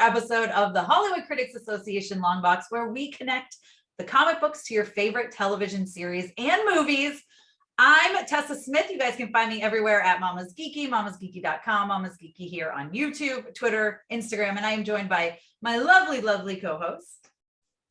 episode of the Hollywood Critics Association Longbox, where we connect the comic books to your favorite television series and movies. I'm Tessa Smith. You guys can find me everywhere at Mama's Geeky, mamasgeeky.com, Mama's Geeky here on YouTube, Twitter, Instagram, and I am joined by my lovely, lovely co-host,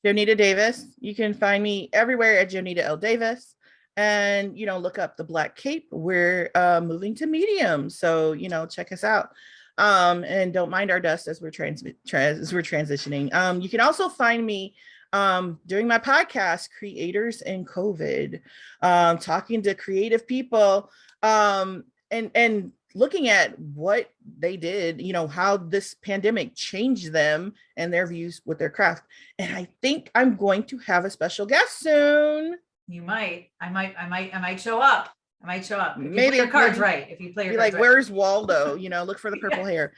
Jonita Davis. You can find me everywhere at Jonita L. Davis. And, look up the Black Cape. We're moving to Medium. So, check us out. And don't mind our dust as we're transitioning. You can also find me doing my podcast, Creators in COVID, talking to creative people and looking at what they did, how this pandemic changed them and their views with their craft. And I think I'm going to have a special guest soon. You might. I might show up. If maybe your cards right. If you play your cards like, where's Waldo? Look for the purple hair.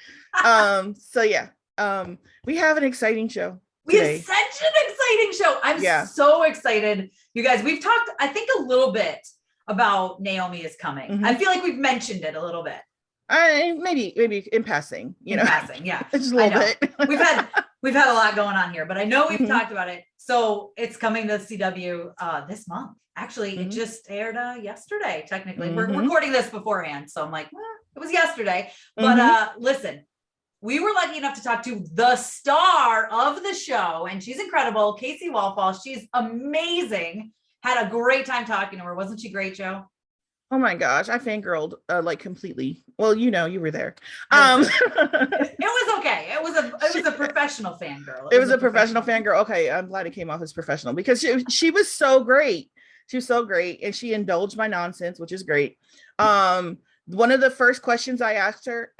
We have an exciting show. We have such an exciting show. I'm so excited. You guys, we've talked, I think, a little bit about Naomi is coming. Mm-hmm. I feel like we've mentioned it a little bit. Maybe in passing, In passing, yeah. Just a little bit. We've had a lot going on here, but I know we've talked about it. So it's coming to CW this month. Actually, it just aired yesterday, technically. We're recording this beforehand. So I'm like, it was yesterday. But listen, we were lucky enough to talk to the star of the show, and she's incredible, Kaci Walfall. She's amazing. Had a great time talking to her. Wasn't she great, Joe? Oh my gosh, I fangirled like completely. Well, you were there. It was okay. It was a professional fangirl. It was a professional fangirl. Okay, I'm glad it came off as professional because she was so great. She was so great, and she indulged my nonsense, which is great. One of the first questions I asked her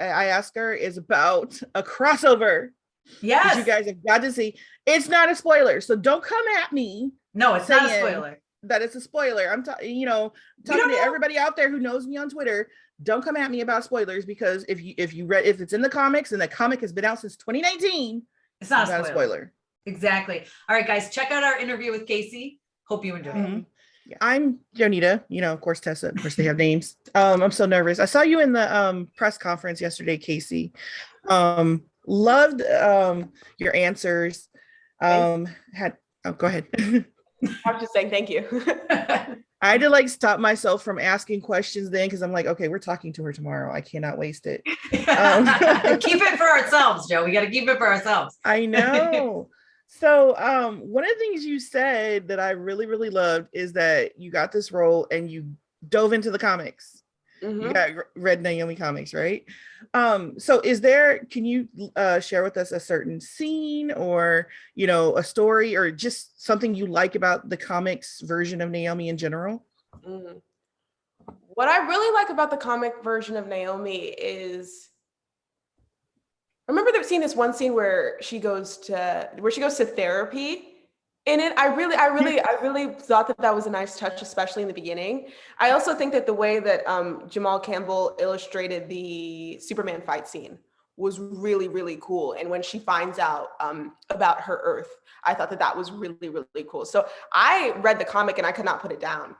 is about a crossover. Yes, you guys have got to see. It's not a spoiler, so don't come at me. No, it's not a spoiler. That it's a spoiler. I'm talking to everybody out there who knows me on Twitter. Don't come at me about spoilers, because if it's in the comics and the comic has been out since 2019, it's not a spoiler. Exactly. All right, guys, check out our interview with Kaci. Hope you enjoy it. Yeah. I'm Jonita, of course, Tessa. Of course, they have names. I'm so nervous. I saw you in the press conference yesterday, Kaci. Loved your answers. Go ahead. I'm just saying thank you. I had to stop myself from asking questions then, because I'm like, okay, we're talking to her tomorrow. I cannot waste it. Keep it for ourselves, Joe. We got to keep it for ourselves. I know. So one of the things you said that I really, really loved is that you got this role and you dove into the comics. You got read Naomi comics, right? So can you share with us a certain scene or, a story or just something you like about the comics version of Naomi in general? What I really like about the comic version of Naomi is, I remember seeing this one scene where she goes to therapy. In it, I really thought that was a nice touch, especially in the beginning. I also think that the way that Jamal Campbell illustrated the Superman fight scene was really, really cool. And when she finds out about her Earth, I thought that was really, really cool. So I read the comic and I could not put it down.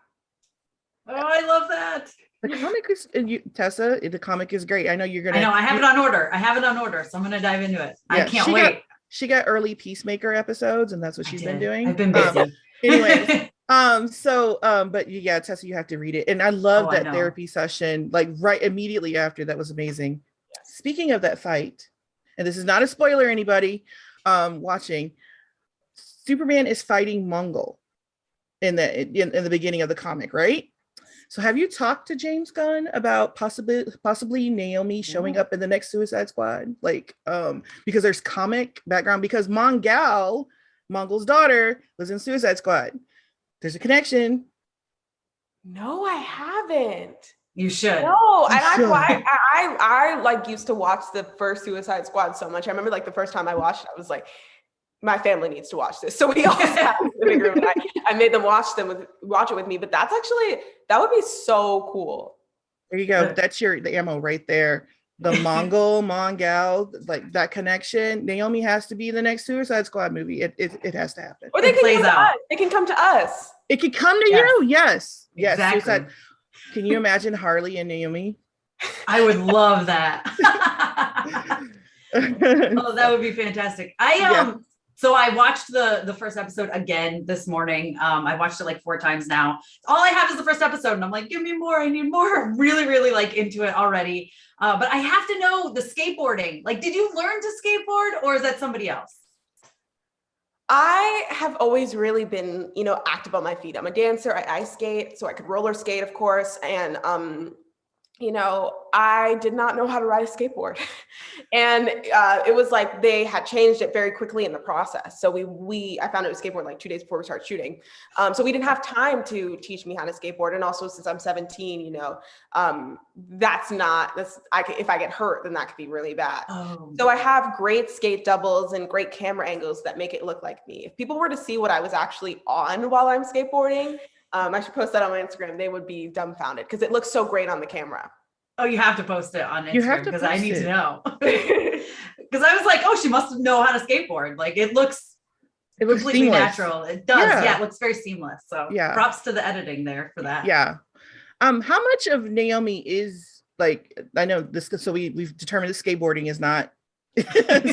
Oh, I love that. The comic is, Tessa, the comic is great. I know you're going to. I know, I have it on order. So I'm going to dive into it. Yeah, I can't wait. She got early Peacemaker episodes, and that's what she's been doing. I've been busy. Anyways, but yeah, Tessa, you have to read it. And I love that therapy session, right immediately after. That was amazing. Yes. Speaking of that fight, and this is not a spoiler, anybody watching, Superman is fighting Mongol in the beginning of the comic, right? So have you talked to James Gunn about possibly Naomi showing up in the next Suicide Squad? Because there's comic background, because Mongol's daughter, was in Suicide Squad. There's a connection. No, I haven't. You should. No, and I used to watch the first Suicide Squad so much. I remember the first time I watched it, I was like, my family needs to watch this. So we all sat in the living room and I made them watch it with me. But that would be so cool. There you go. That's the ammo right there. The Mongol, that connection. Naomi has to be the next Suicide Squad movie. It has to happen. Or they can come to us. It could come to you. Yes. Exactly. Suicide. Can you imagine Harley and Naomi? I would love that. Oh, that would be fantastic. So I watched the first episode again this morning. I watched it like 4 times now. All I have is the first episode, and I'm like, give me more. I need more. I'm really, really like into it already. But I have to know the skateboarding. Like, did you learn to skateboard, or is that somebody else? I have always really been, active on my feet. I'm a dancer. I ice skate, so I could roller skate, of course. And I did not know how to ride a skateboard. And it was like they had changed it very quickly in the process. So I found out a skateboard like 2 days before we started shooting. So we didn't have time to teach me how to skateboard. And also, since I'm 17, if I get hurt, then that could be really bad. Oh. So I have great skate doubles and great camera angles that make it look like me. If people were to see what I was actually on while I'm skateboarding, I should post that on my Instagram. They would be dumbfounded because it looks so great on the camera. Oh, you have to post it on Instagram because I need to know. Because I was like, oh, she must know how to skateboard. Like it looks completely seamless. Natural. It does. Yeah, it looks very seamless. So props to the editing there for that. Yeah. How much of Naomi is like, I know this, so we've determined that skateboarding is not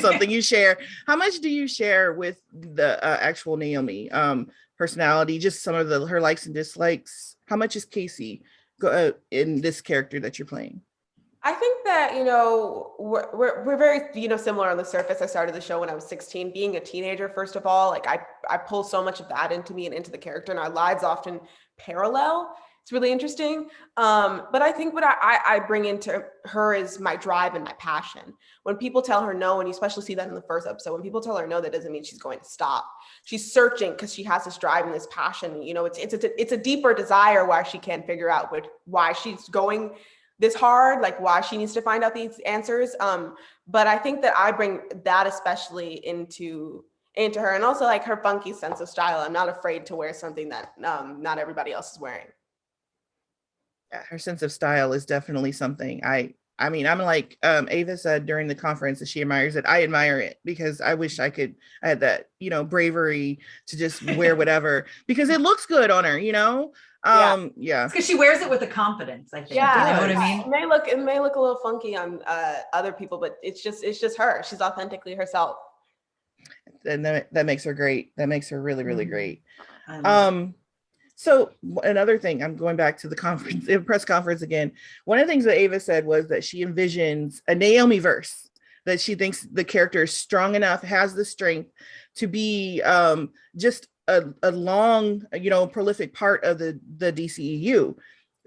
something you share. How much do you share with the actual Naomi personality, just some of her likes and dislikes? How much is Kaci in this character that you're playing? I think that, we're very, similar on the surface. I started the show when I was 16, being a teenager. First of all, like I pull so much of that into me and into the character, and our lives often parallel. It's really interesting. But I think what I bring into her is my drive and my passion. When people tell her no, and you especially see that in the first episode, when people tell her no, that doesn't mean she's going to stop. She's searching because she has this drive and this passion. It's a deeper desire why she can't figure out why she's going this hard, like why she needs to find out these answers. But I think that I bring that especially into her, and also like her funky sense of style. I'm not afraid to wear something that not everybody else is wearing. Yeah, her sense of style is definitely something I mean, I'm like Ava said during the conference that she admires it. I admire it because I wish I had that, bravery to just wear whatever because it looks good on her, Yeah. It's because she wears it with a confidence, I think. Yeah, you know what I mean? It may look a little funky on other people, but it's just her. She's authentically herself. And that makes her great. That makes her really, really great. So another thing, I'm going back to the press conference again. One of the things that Ava said was that she envisions a Naomi verse, that she thinks the character is strong enough, has the strength to be just a long, prolific part of the DCEU.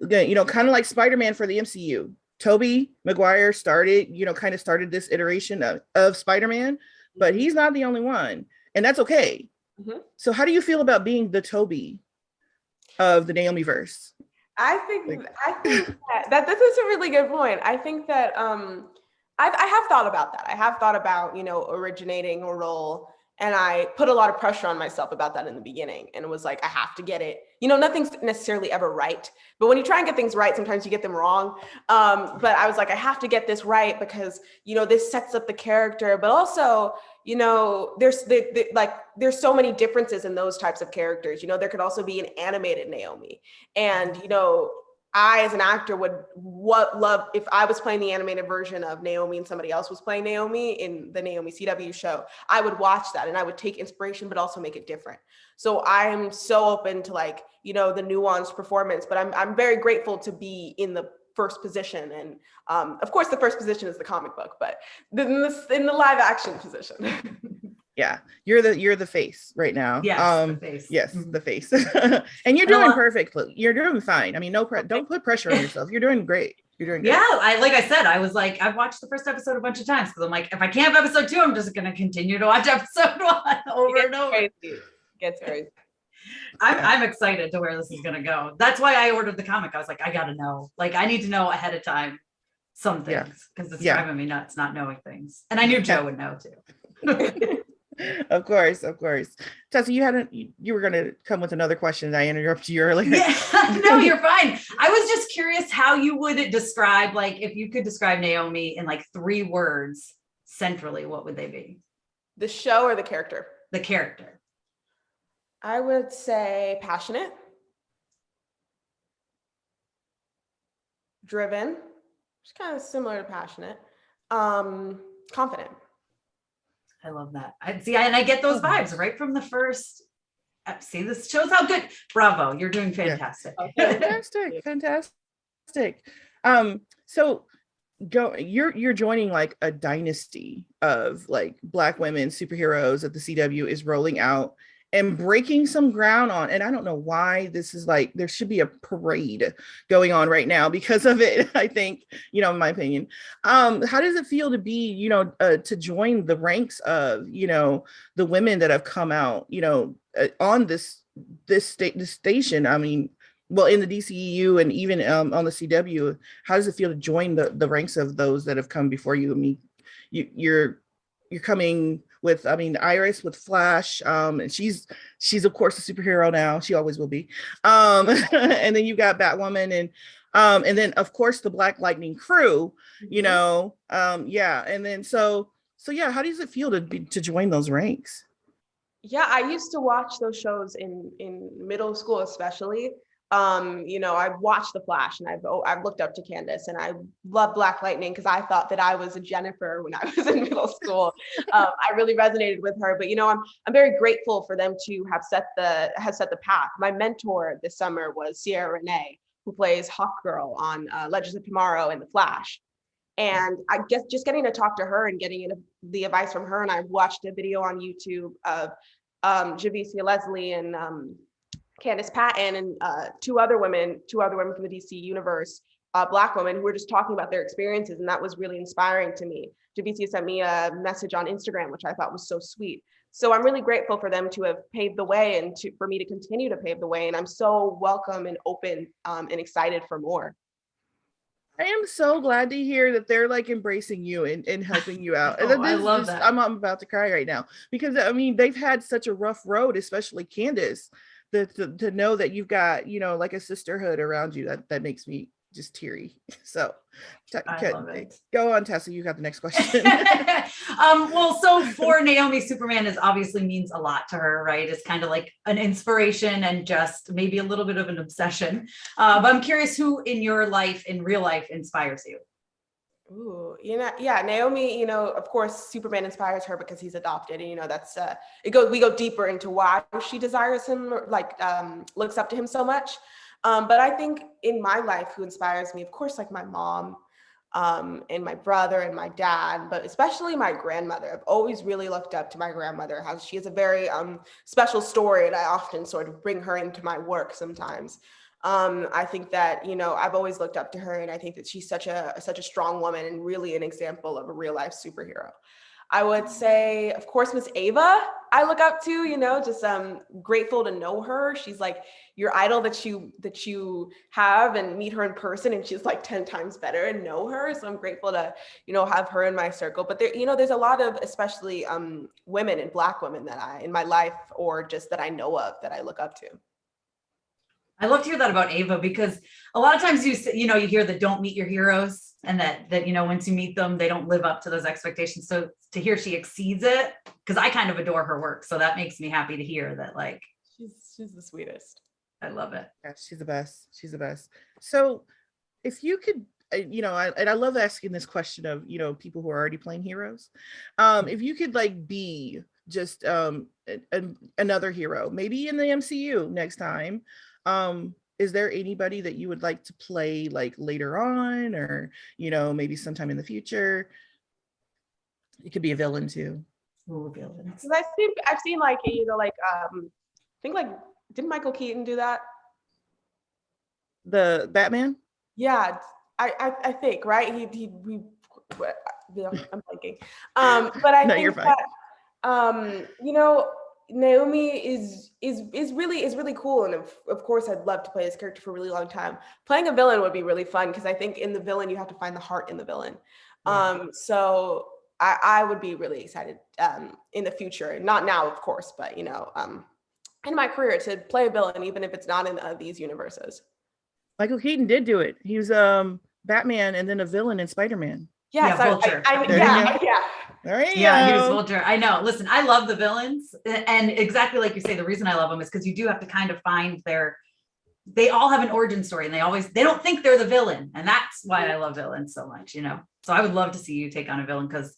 Kind of like Spider-Man for the MCU. Tobey Maguire started this iteration of Spider-Man, but he's not the only one, and that's okay. Mm-hmm. So how do you feel about being the Tobey of the Naomi verse? I think that this is a really good point. I think that I have thought about that. I have thought about originating a role, and I put a lot of pressure on myself about that in the beginning, and it was like I have to get it. Nothing's necessarily ever right, but when you try and get things right, sometimes you get them wrong. But I was like, I have to get this right because this sets up the character, but also there's so many differences in those types of characters. There could also be an animated Naomi, and I, as an actor, would love if I was playing the animated version of Naomi and somebody else was playing Naomi in the Naomi CW show. I would watch that and I would take inspiration, but also make it different. So I am so open to the nuanced performance, but I'm very grateful to be in the first position. And of course, the first position is the comic book, but in the live action position. Yeah, you're the face right now. Yes, the face. Yes, the face. And you're doing perfectly. You're doing fine. I mean, don't put pressure on yourself. You're doing great. You're doing great. Yeah, like I said, I was like, I've watched the first episode a bunch of times because I'm like, if I can't have episode 2, I'm just going to continue to watch episode 1 over and over. It gets crazy. I'm excited to where this is going to go. That's why I ordered the comic. I was like, I got to know. Like, I need to know ahead of time some things because it's driving me nuts not knowing things. And I knew Joe would know too. Of course. Tessa, you were going to come with another question. I interrupted you earlier. Yeah, no, you're fine. I was just curious how you would describe, like, if you could describe Naomi in like 3 words centrally, what would they be? The show or the character? The character. I would say passionate, driven, which is kind of similar to passionate, confident. I love that. I see, and I get those vibes right from the first. See, this shows how good. Bravo, you're doing fantastic. Yeah. Fantastic. So you're joining like a dynasty of like Black women superheroes that the CW is rolling out and breaking some ground on. And I don't know why this is like, there should be a parade going on right now because of it. I think, in my opinion. How does it feel to be, to join the ranks of, the women that have come out, on this station? I mean, well, in the DCEU and even on the CW, how does it feel to join the ranks of those that have come before you? I mean, you're coming with, Iris with Flash, and she's of course a superhero now. She always will be. And then you've got Batwoman and then of course the Black Lightning crew. Yeah. And then so yeah, how does it feel to join those ranks? Yeah, I used to watch those shows in middle school, especially. I've watched The Flash and I've looked up to Candace, and I love Black Lightning because I thought that I was a Jennifer when I was in middle school. I really resonated with her, but I'm very grateful for them to have set the path. My mentor this summer was Sierra Renee, who plays Hawkgirl on Legends of Tomorrow and The Flash. And I guess just getting to talk to her and getting the advice from her, and I watched a video on YouTube of Javicia Leslie and Candace Patton and two other women from the DC universe, Black women who were just talking about their experiences, and that was really inspiring to me. Javicia sent me a message on Instagram, which I thought was so sweet. So I'm really grateful for them to have paved the way and for me to continue to pave the way. And I'm so welcome and open and excited for more. I am so glad to hear that they're like embracing you and helping you out. I love that. I'm about to cry right now because they've had such a rough road, especially Candace. To know that you've got, like a sisterhood around you, that makes me just teary. So go on, Tessa, you got the next question. Well, so for Naomi, Superman obviously means a lot to her, right? It's kind of like an inspiration and just maybe a little bit of an obsession. But I'm curious who in your life, in real life, inspires you? Ooh, yeah, Naomi, of course, Superman inspires her because he's adopted. And, that's, we go deeper into why she desires him, looks up to him so much. But I think in my life, who inspires me, of course, like my mom, and my brother and my dad, but especially my grandmother. I've always really looked up to my grandmother. She has a very special story, and I often sort of bring her into my work sometimes. I think that, I've always looked up to her, and I think that she's such a strong woman and really an example of a real life superhero. I would say, of course, Miss Ava, I look up to, just grateful to know her. She's like your idol that you have and meet her in person, and she's like 10 times better and know her. So I'm grateful to, have her in my circle. But there, there's a lot of, especially women and Black women that in my life, or just that I know of, that I look up to. I love to hear that about Ava, because a lot of times you hear that don't meet your heroes, and that once you meet them, they don't live up to those expectations. So to hear she exceeds it, because I kind of adore her work. So that makes me happy to hear that, like, she's the sweetest. I love it. Yeah, she's the best. She's the best. So if you could, I love asking this question of, people who are already playing heroes. If you could be just another hero, maybe in the MCU next time, is there anybody that you would like to play later on, or maybe sometime in the future? It could be a villain too. Ooh, villains. I've seen I think didn't Michael Keaton do that? The Batman? Yeah, I think, right? I'm thinking. But I think that Naomi is really cool, and of course I'd love to play this character for a really long time. Playing a villain would be really fun, because I think in the villain you have to find the heart in the villain. Yeah. So I would be really excited in the future, not now of course, but in my career, to play a villain, even if it's not in these universes. Michael Keaton did do it. He was Batman and then a villain in Spider-Man. Yes, Vulture. Yeah. He was Vulture. I know. Listen, I love the villains, and exactly like you say, the reason I love them is because you do have to kind of find they all have an origin story, and they don't think they're the villain, and that's why I love villains so much. So I would love to see you take on a villain, because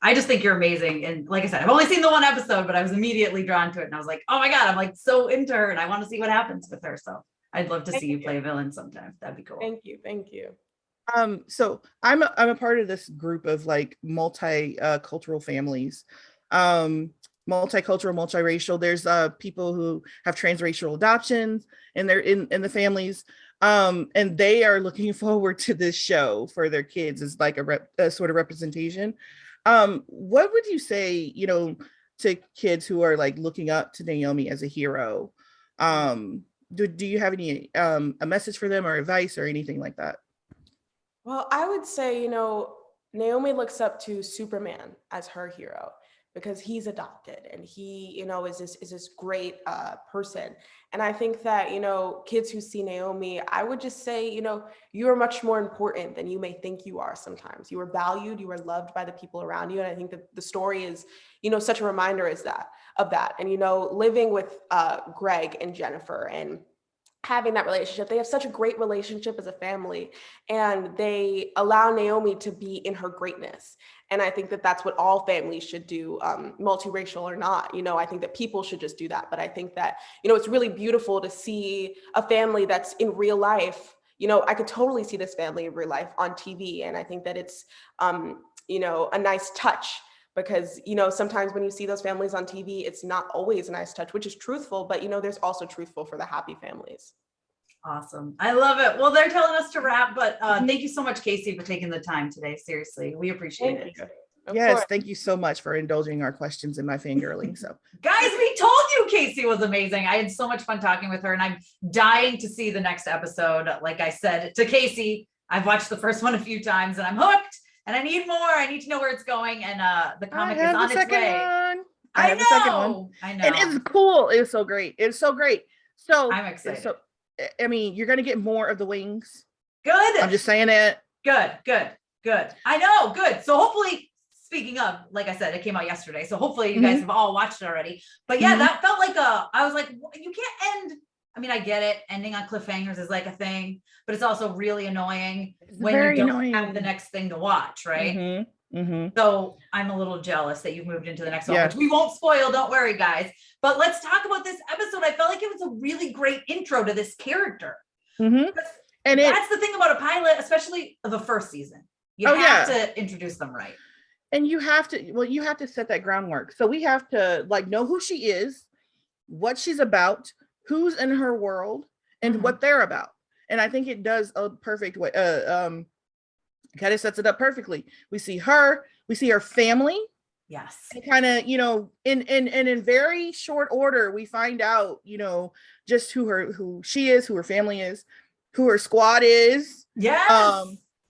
I just think you're amazing. And like I said, I've only seen the one episode, but I was immediately drawn to it. And I was like, oh my God, I'm like so into her and I want to see what happens with her. So I'd love to see you play a villain sometime. That'd be cool. Thank you. Thank you. So I'm a part of this group of like multi-cultural families, multicultural, multiracial. There's people who have transracial adoptions and they're in the families, and they are looking forward to this show for their kids as like a sort of representation. What would you say, to kids who are like looking up to Naomi as a hero? Do you have any a message for them or advice or anything like that? Well, I would say, Naomi looks up to Superman as her hero because he's adopted and he, is this great person. And I think that, kids who see Naomi, I would just say, you are much more important than you may think you are sometimes. You are valued, you are loved by the people around you. And I think that the story is, such a reminder of that. And, living with Greg and Jennifer and having that relationship, they have such a great relationship as a family, and they allow Naomi to be in her greatness. And I think that that's what all families should do, multiracial or not. I think that people should just do that. But I think that, it's really beautiful to see a family that's in real life. I could totally see this family in real life on TV. And I think that it's, a nice touch. Because, sometimes when you see those families on TV, it's not always a nice touch, which is truthful, but, there's also truthful for the happy families. Awesome. I love it. Well, they're telling us to wrap, but thank you so much, Kaci, for taking the time today. Seriously, we appreciate it. Yes, thank you so much for indulging our questions and my fangirling. So, guys, we told you Kaci was amazing. I had so much fun talking with her, and I'm dying to see the next episode. Like I said to Kaci, I've watched the first one a few times, and I'm hooked. And I need more. I need to know where it's going. And the comic is on its way. I have the second one. I know. And it's cool. It's so great. It's so great. So I'm excited. So, I mean, you're going to get more of the wings. Good. I'm just saying it. Good. I know. Good. So hopefully, speaking of, like I said, it came out yesterday. So hopefully you guys have all watched it already. But yeah, that felt like I was like, you can't end. I mean, I get it. Ending on cliffhangers is like a thing, but it's also really annoying when you don't have the next thing to watch, right? So I'm a little jealous that you've moved into the next one, which we won't spoil. Don't worry, guys. But let's talk about this episode. I felt like it was a really great intro to this character. And that's the thing about a pilot, especially the first season. You have to introduce them right. And you have to set that groundwork. So we have to like know who she is, what she's about, who's in her world, and what they're about. And I think it does a perfect way. Kind of sets it up perfectly. We see her family. Yes. And kind of, in very short order, we find out, just who she is, who her family is, who her squad is. Yes.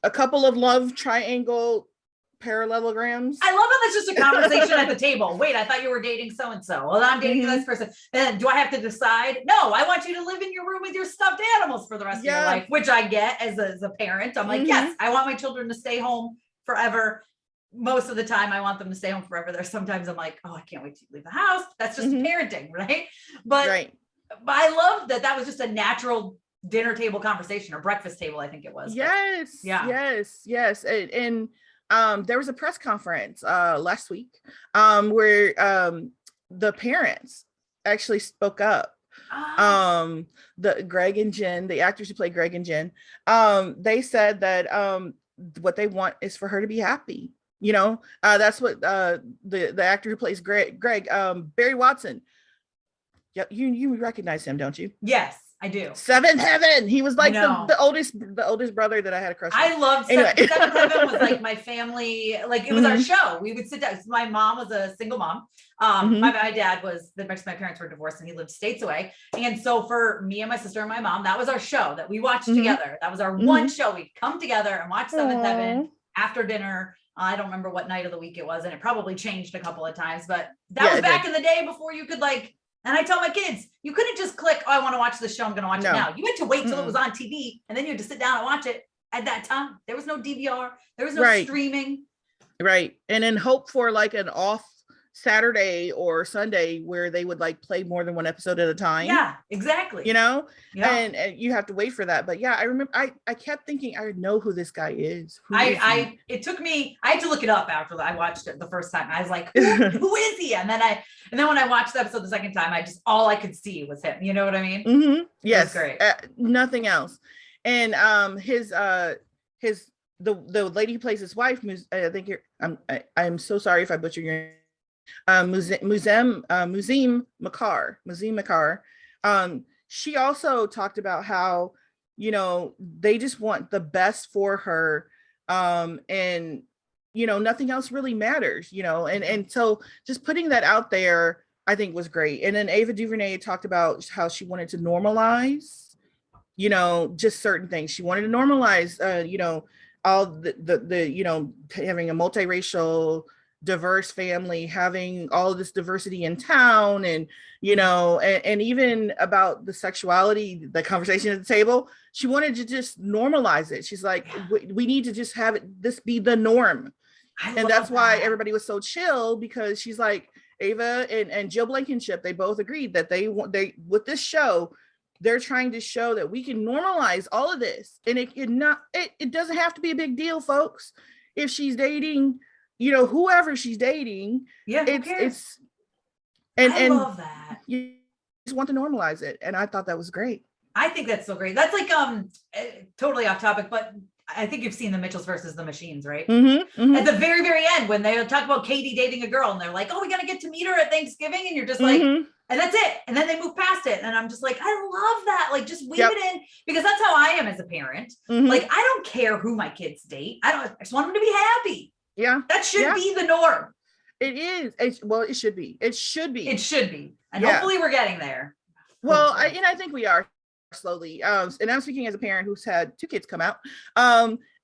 A couple of love triangle parallelograms. I love how that's just a conversation at the table. Wait, I thought you were dating so-and-so. Well, I'm dating this person. Then do I have to decide? No, I want you to live in your room with your stuffed animals for the rest of your life, which I get as a parent. I'm like, yes, I want my children to stay home forever. Most of the time I want them to stay home forever. There's sometimes I'm like, oh, I can't wait to leave the house. That's just parenting, right? But I love that was just a natural dinner table conversation or breakfast table, I think it was. Yes. And there was a press conference last week where the parents actually spoke up. The Greg and Jen, the actors who play Greg and Jen, they said that what they want is for her to be happy. That's what the actor who plays Greg, Barry Watson. Yeah, you recognize him, don't you? Yes. I do. Seventh Heaven. He was like the oldest brother that I had a crush on. I loved Seventh Heaven. Was like my family, like it was our show. We would sit down. My mom was a single mom. My dad was, my parents were divorced and he lived states away. And so for me and my sister and my mom, that was our show that we watched together. That was our one show. We'd come together and watch Seventh Heaven after dinner. I don't remember what night of the week it was, and it probably changed a couple of times, but that was back in the day before you could and I tell my kids, you couldn't just click, oh, I want to watch this show, I'm going to watch it now. You had to wait till it was on TV, and then you had to sit down and watch it at that time. There was no DVR. There was no streaming. Right. And then hope for like an off Saturday or Sunday where they would like play more than one episode at a time. Yeah, exactly. You know, yeah. And you have to wait for that. But yeah, I remember I kept thinking, I know who this guy is. It took me, I had to look it up after I watched it the first time. I was like, who is he? And then when I watched the episode the second time, all I could see was him. You know what I mean? Mm-hmm. Yes. Great. Nothing else. And the lady who plays his wife, I think I'm so sorry if I butcher your name. Muzim Makar. She also talked about how, you know, they just want the best for her. And, you know, nothing else really matters, you know, and so just putting that out there, I think was great. And then Ava DuVernay talked about how she wanted to normalize, you know, just certain things. She wanted to normalize, you know, all the you know, having a multiracial, diverse family, having all of this diversity in town, and you know, and even about the sexuality, the conversation at the table, she wanted to just normalize it. She's like, we need to just have this be the norm. And that's why everybody was so chill, because she's like, Ava and Jill Blankenship, they both agreed that they with this show, they're trying to show that we can normalize all of this, and it doesn't have to be a big deal, folks. If she's dating, you know, whoever she's dating, it's I love that. You just want to normalize it, and I thought that was great. I think that's so great. That's like totally off topic, but I think you've seen the Mitchells versus the Machines, right? Mm-hmm, mm-hmm. At the very, very end, when they talk about Katie dating a girl, and they're like, "Oh, we're gonna get to meet her at Thanksgiving," and you're just like, and that's it. And then they move past it, and I'm just like, I love that. Like, just weave it in, because that's how I am as a parent. Like, I don't care who my kids date. I just want them to be happy. Yeah, that should be the norm. It is. It should be. It should be. And hopefully we're getting there. Well, I think we are slowly. And I'm speaking as a parent who's had 2 kids come out.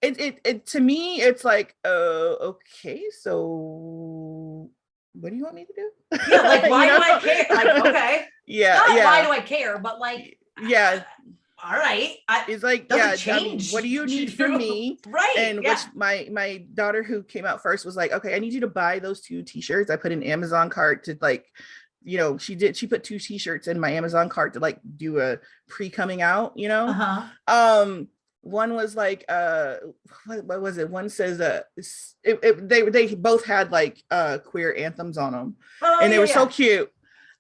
It to me, it's like, okay, so what do you want me to do? Yeah, like, why do I care? Like, okay. Why do I care? But like, all right. It's like, change. What do you need from me? Right. And which my daughter, who came out first, was like, okay, I need you to buy those 2 t-shirts. I put an Amazon cart to, like, you know, she put 2 t-shirts in my Amazon cart to like do a pre-coming out, you know? One was like, what was it? One says, they both had like queer anthems on them, and they were so cute.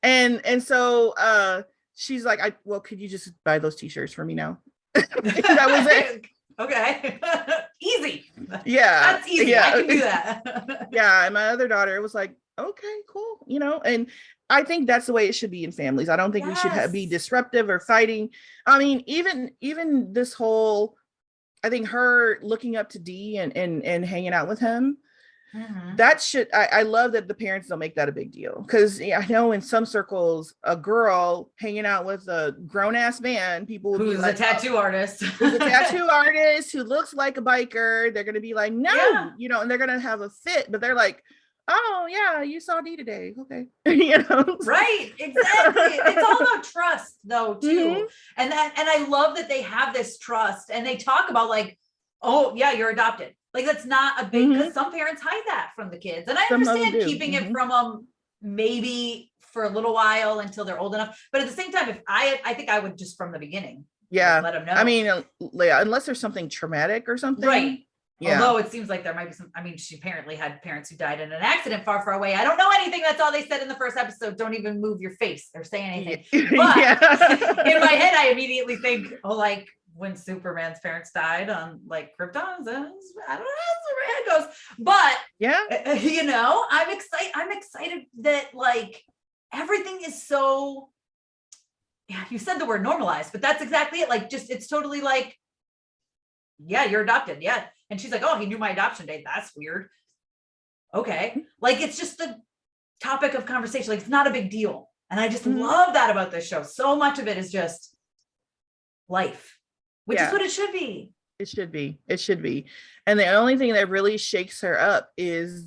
And so, she's like, well, could you just buy those t-shirts for me now? That was it. Okay. Easy. Yeah. That's easy. I can do that. Yeah. And my other daughter was like, okay, cool. You know, and I think that's the way it should be in families. I don't think we should be disruptive or fighting. I mean, even this whole, I think her looking up to D and hanging out with him, that should, I love that the parents don't make that a big deal, because I know in some circles, a girl hanging out with a grown-ass man, people would be like, a tattoo artist, who's a tattoo artist who looks like a biker, they're going to be like, no, you know, and they're going to have a fit, but they're like, oh yeah, you saw D today, okay. You know, right? Exactly. It's all about trust though too. And I love that they have this trust, and they talk about like, oh yeah, you're adopted. Like, that's not a big, because some parents hide that from the kids, and I understand keeping it from them maybe for a little while until they're old enough, but at the same time, if I think I would just from the beginning let them know. I mean, unless there's something traumatic or something, right? Although it seems like there might be some, I mean, she apparently had parents who died in an accident far, far away. I don't know anything. That's all they said in the first episode. Don't even move your face or say anything. But in my head, I immediately think, oh, like when Superman's parents died on like Krypton, I don't know how Superman goes. But you know, I'm excited that like everything is so, you said the word normalized, but that's exactly it. Like, just, it's totally like, yeah, you're adopted. Yeah. And she's like, oh, he knew my adoption date. That's weird. Okay. Like, it's just a topic of conversation. Like, it's not a big deal. And I just love that about this show. So much of it is just life, which is what it should be. It should be. It should be. And the only thing that really shakes her up is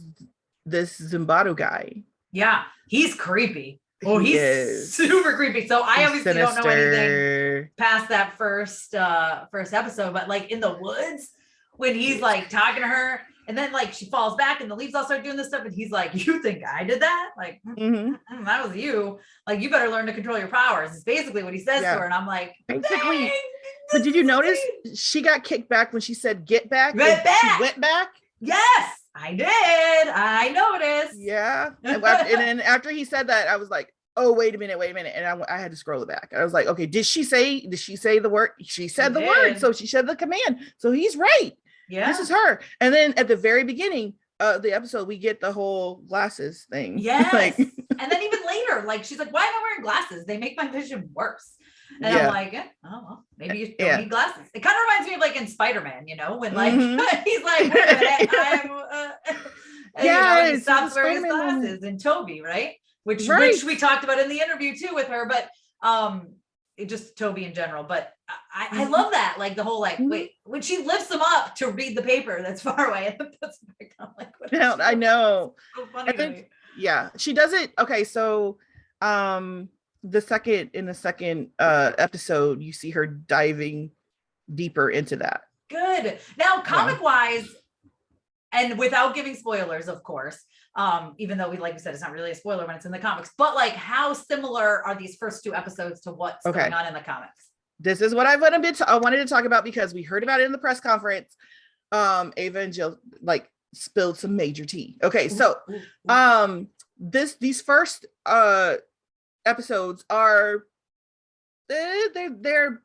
this Zimbardo guy. Yeah. He's creepy. Oh, he's super creepy. So I obviously don't know anything past that first episode, but like in the woods, when he's like talking to her, And then like she falls back and the leaves all start doing this stuff. And he's like, you think I did that? Like, that was you. Like, you better learn to control your powers. It's basically what he says to her. And I'm like, basically. But did you notice she got kicked back when she said get back? She went back? Yes, I did. I noticed. Yeah. And then after he said that, I was like, oh, wait a minute. And I had to scroll it back. I was like, okay, did she say the word? She said the word. So she said the command. So he's right. Yeah. This is her. And then at the very beginning of the episode, we get the whole glasses thing. Yes. Like, and then even later, like, she's like, why am I wearing glasses? They make my vision worse. And I'm like, oh, well, maybe you don't need glasses. It kind of reminds me of like in Spider-Man, you know, when like he's like, wait a minute, he stops wearing his glasses. And Toby, right? Which we talked about in the interview too with her, but just Toby in general. But I love that, like the whole like wait, when she lifts him up to read the paper that's far away and puts him back down, like what I know. So funny to me. Yeah, she does it. Okay, so the second episode, you see her diving deeper into that. Good. Now, comic wise, and without giving spoilers, of course, even though like we said, it's not really a spoiler when it's in the comics, but like how similar are these first 2 episodes to what's going on in the comics? This is what I wanted to talk about because we heard about it in the press conference. Ava and Jill like spilled some major tea. Okay, so these first episodes are they're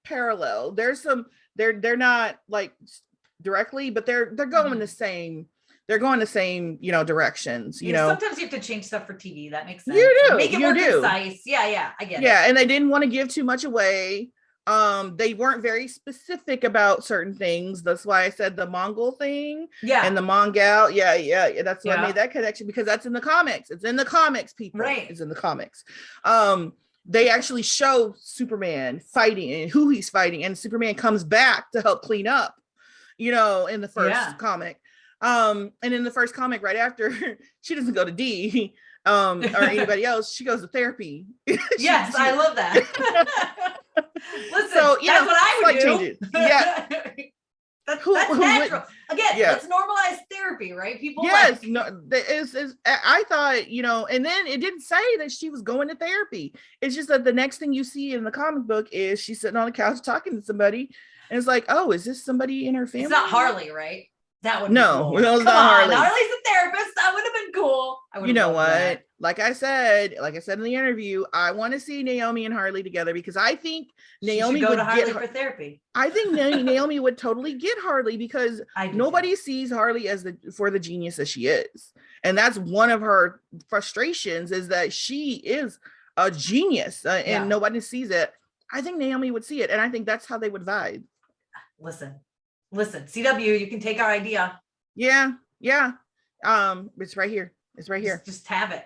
parallel. There's some they're not like directly, but they're going the same. They're going the same, directions. You know, sometimes you have to change stuff for TV. That makes sense. You do. Make it more concise. Yeah, I get it. Yeah, and they didn't want to give too much away. They weren't very specific about certain things. That's why I said the Mongol thing. Yeah. And the Mongol. Yeah. That's why I made that connection because that's in the comics. It's in the comics, people. Right. It's in the comics. They actually show Superman fighting and who he's fighting, and Superman comes back to help clean up, in the first comic. And in the first comic, right after, she doesn't go to D or anybody else, she goes to therapy. Yes, I love that. Listen, so, that's what I would do. Yeah. That's natural. Again, let's normalize therapy, right? People I thought, and then it didn't say that she was going to therapy. It's just that the next thing you see in the comic book is she's sitting on the couch talking to somebody, and it's like, oh, is this somebody in her family? It's not Harley, right? That would no, be cool. It's not Harley. Harley's a therapist. That would have been cool. You know what? That. Like I said in the interview, I want to see Naomi and Harley together because I think Naomi would go to Harley for therapy. I think Naomi would totally get Harley because nobody sees Harley as the genius that she is, and that's one of her frustrations is that she is a genius and nobody sees it. I think Naomi would see it, and I think that's how they would vibe. Listen, CW, you can take our idea. Yeah. It's right here. Just have it.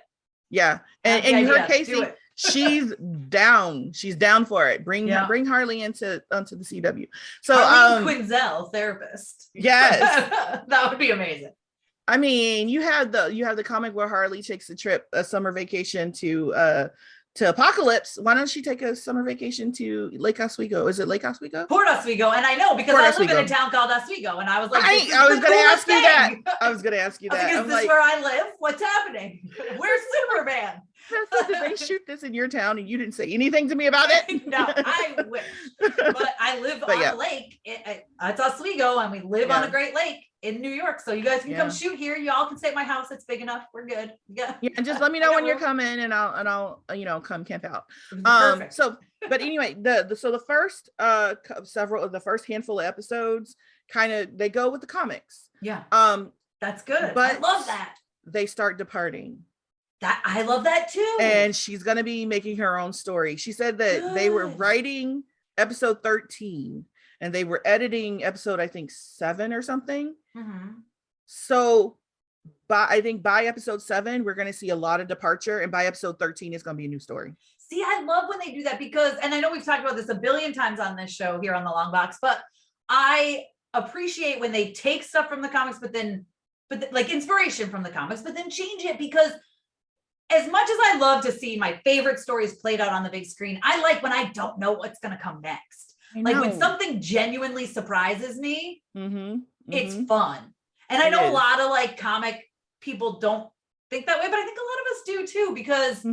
Yeah. And you heard Casey, she's down. She's down for it. Bring Harley onto the CW. So Quinzel, therapist. Yes. That would be amazing. I mean, you have the comic where Harley takes a summer vacation to Apocalypse. Why don't she take a summer vacation to Lake Oswego? Is it Lake Oswego? Port Oswego. And I know because I live in a town called Oswego, and I was like, I was going to ask you that. I was going to ask you that. Is this where I live? What's happening? Where's Superman? Did they shoot this in your town and you didn't say anything to me about it? No, I wish. But I live on a lake. It's Oswego, and we live on a Great Lake in New York. So you guys can come shoot here. Y'all can stay at my house. It's big enough. We're good. Yeah. And just let me know when you're coming, and I'll come camp out. So, but anyway, the first the first handful of episodes they go with the comics. Yeah. That's good. But I love that. They start departing. I love that too. And she's going to be making her own story. She said that they were writing episode 13 and they were editing episode, I think 7 or something. Mm-hmm. So I think by episode 7, we're going to see a lot of departure. And by episode 13, it's going to be a new story. See, I love when they do that because, and I know we've talked about this a billion times on this show here on the Longbox, but I appreciate when they take stuff from the comics, but like inspiration from the comics, but then change it because as much as I love to see my favorite stories played out on the big screen, I like when I don't know what's going to come next. Like when something genuinely surprises me, it's fun. And I know a lot of like comic people don't think that way, but I think a lot of us do too, because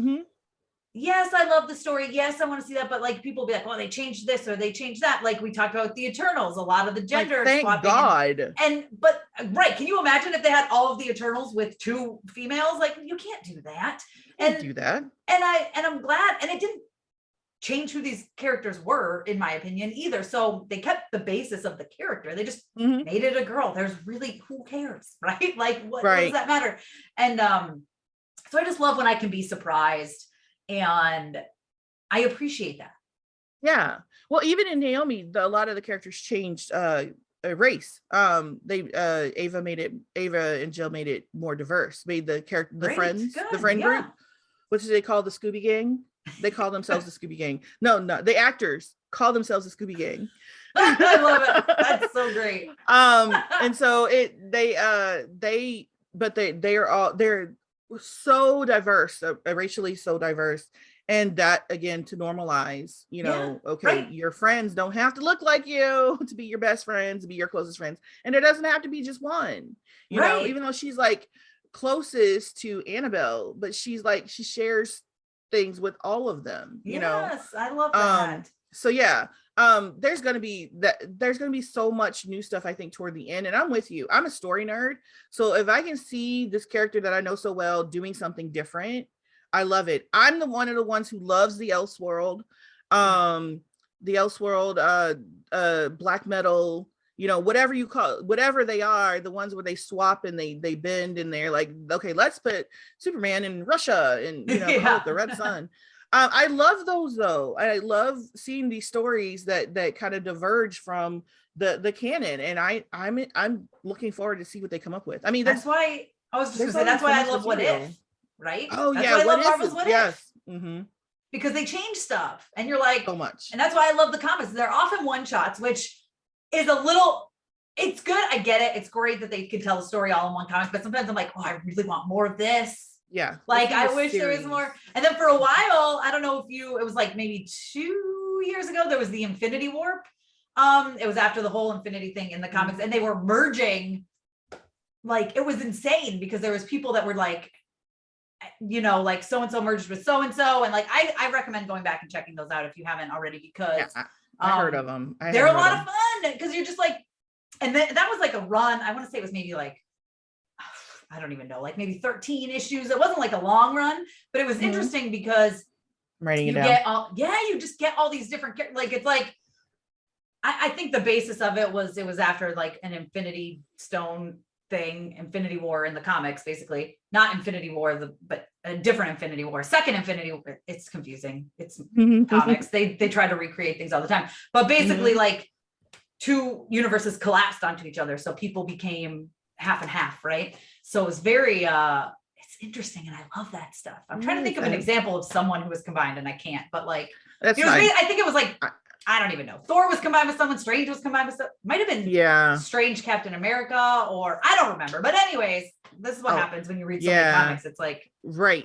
yes, I love the story. Yes, I want to see that. But like people be like, oh, they changed this or they changed that. Like we talked about the Eternals, a lot of the gender thank swapping. God. But right, can you imagine if they had all of the Eternals with 2 females? Like you can't do that. And I'm glad, and it didn't change who these characters were, in my opinion, either. So they kept the basis of the character. They just made it a girl. There's really, who cares, right? Like what does that matter? And so I just love when I can be surprised, and I appreciate that. Yeah. Well, even in Naomi, a lot of the characters changed race. Ava and Jill made it more diverse, made the character, the friend group, what do they call the Scooby Gang? They call themselves the Scooby Gang. No, the actors call themselves the Scooby Gang. I love it. That's so great. And so they're so diverse, racially so diverse. And that again, to normalize, your friends don't have to look like you to be your best friends, to be your closest friends. And it doesn't have to be just one, you know, even though she's like closest to Annabelle, but she's like, she shares things with all of them, you know. Yes, I love that. So yeah, there's gonna be so much new stuff, I think, toward the end. And I'm with you. I'm a story nerd. So if I can see this character that I know so well doing something different, I love it. I'm one of the ones who loves the Elseworld, black metal, you know, whatever you call, whatever they are, the ones where they swap and they bend and they're like, okay, let's put Superman in Russia and, you know, Hulk, the Red Sun. I love those though. I love seeing these stories that kind of diverge from the canon, and I'm looking forward to see what they come up with. I mean, that's why I was just gonna say, that's why I love What If, right? Oh that's yeah, why I love Marvel's What If. Because they change stuff, and you're like, so much. And that's why I love the comics. They're often one shots, which is a little. It's good. I get it. It's great that they can tell the story all in one comic, but sometimes I'm like, oh, I really want more of this. Yeah. Like I wish there was more. And then for a while, I don't know if it was like maybe 2 years ago, there was the Infinity Warp. It was after the whole Infinity thing in the comics, and they were merging. Like it was insane because there was people that were like, you know, like so-and-so merged with so-and-so. And like, I recommend going back and checking those out if you haven't already, because I heard of them. They're a lot of fun because you're just like, and then that was like a run. I want to say it was maybe like, I don't even know, like maybe 13 issues. It wasn't like a long run, but it was interesting because I'm writing it down. You just get all these different, like, it's like, I think the basis of it was after like an Infinity Stone thing, Infinity War in the comics, basically. Not Infinity War, but a different Infinity War, second Infinity War. It's confusing. It's comics. They try to recreate things all the time. But basically like 2 universes collapsed onto each other. So people became half and half, right? So it was very it's interesting, and I love that stuff. I'm trying to think of an example of someone who was combined, and I can't, but like I think it was like, I don't even know. Thor was combined with someone, Strange was combined with someone. Might have been Strange Captain America, or I don't remember. But anyways, this is what happens when you read so many comics. It's like I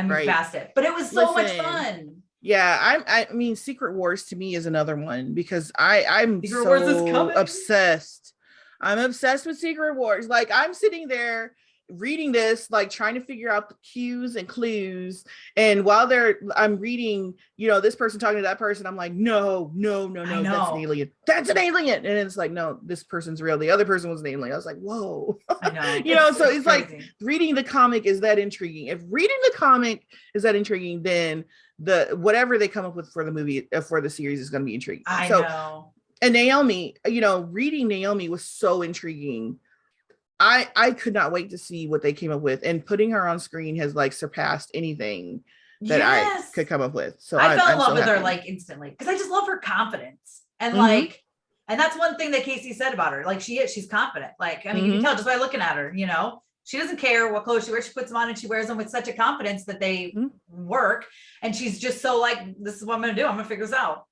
moved past it. But it was so much fun. Yeah, I mean, Secret Wars to me is another one because I'm so obsessed. I'm obsessed with Secret Wars. Like I'm sitting there reading this, like trying to figure out the cues and clues. And while I'm reading, you know, this person talking to that person, I'm like, no, that's an alien. That's an alien. And it's like, no, this person's real. The other person was an alien. I was like, whoa. I know. You know, so it's like reading the comic is that intriguing. If reading the comic is that intriguing, then whatever they come up with for the movie, for the series is going to be intriguing. I know. And Naomi, you know, reading Naomi was so intriguing. I could not wait to see what they came up with, and putting her on screen has like surpassed anything that I could come up with. So I fell in love with her like instantly because I just love her confidence, and like, and that's one thing that Kaci said about her. Like she's confident. Like, I mean, you can tell just by looking at her, you know, she doesn't care what clothes she wears. She puts them on and she wears them with such a confidence that they work. And she's just so like, this is what I'm going to do. I'm going to figure this out.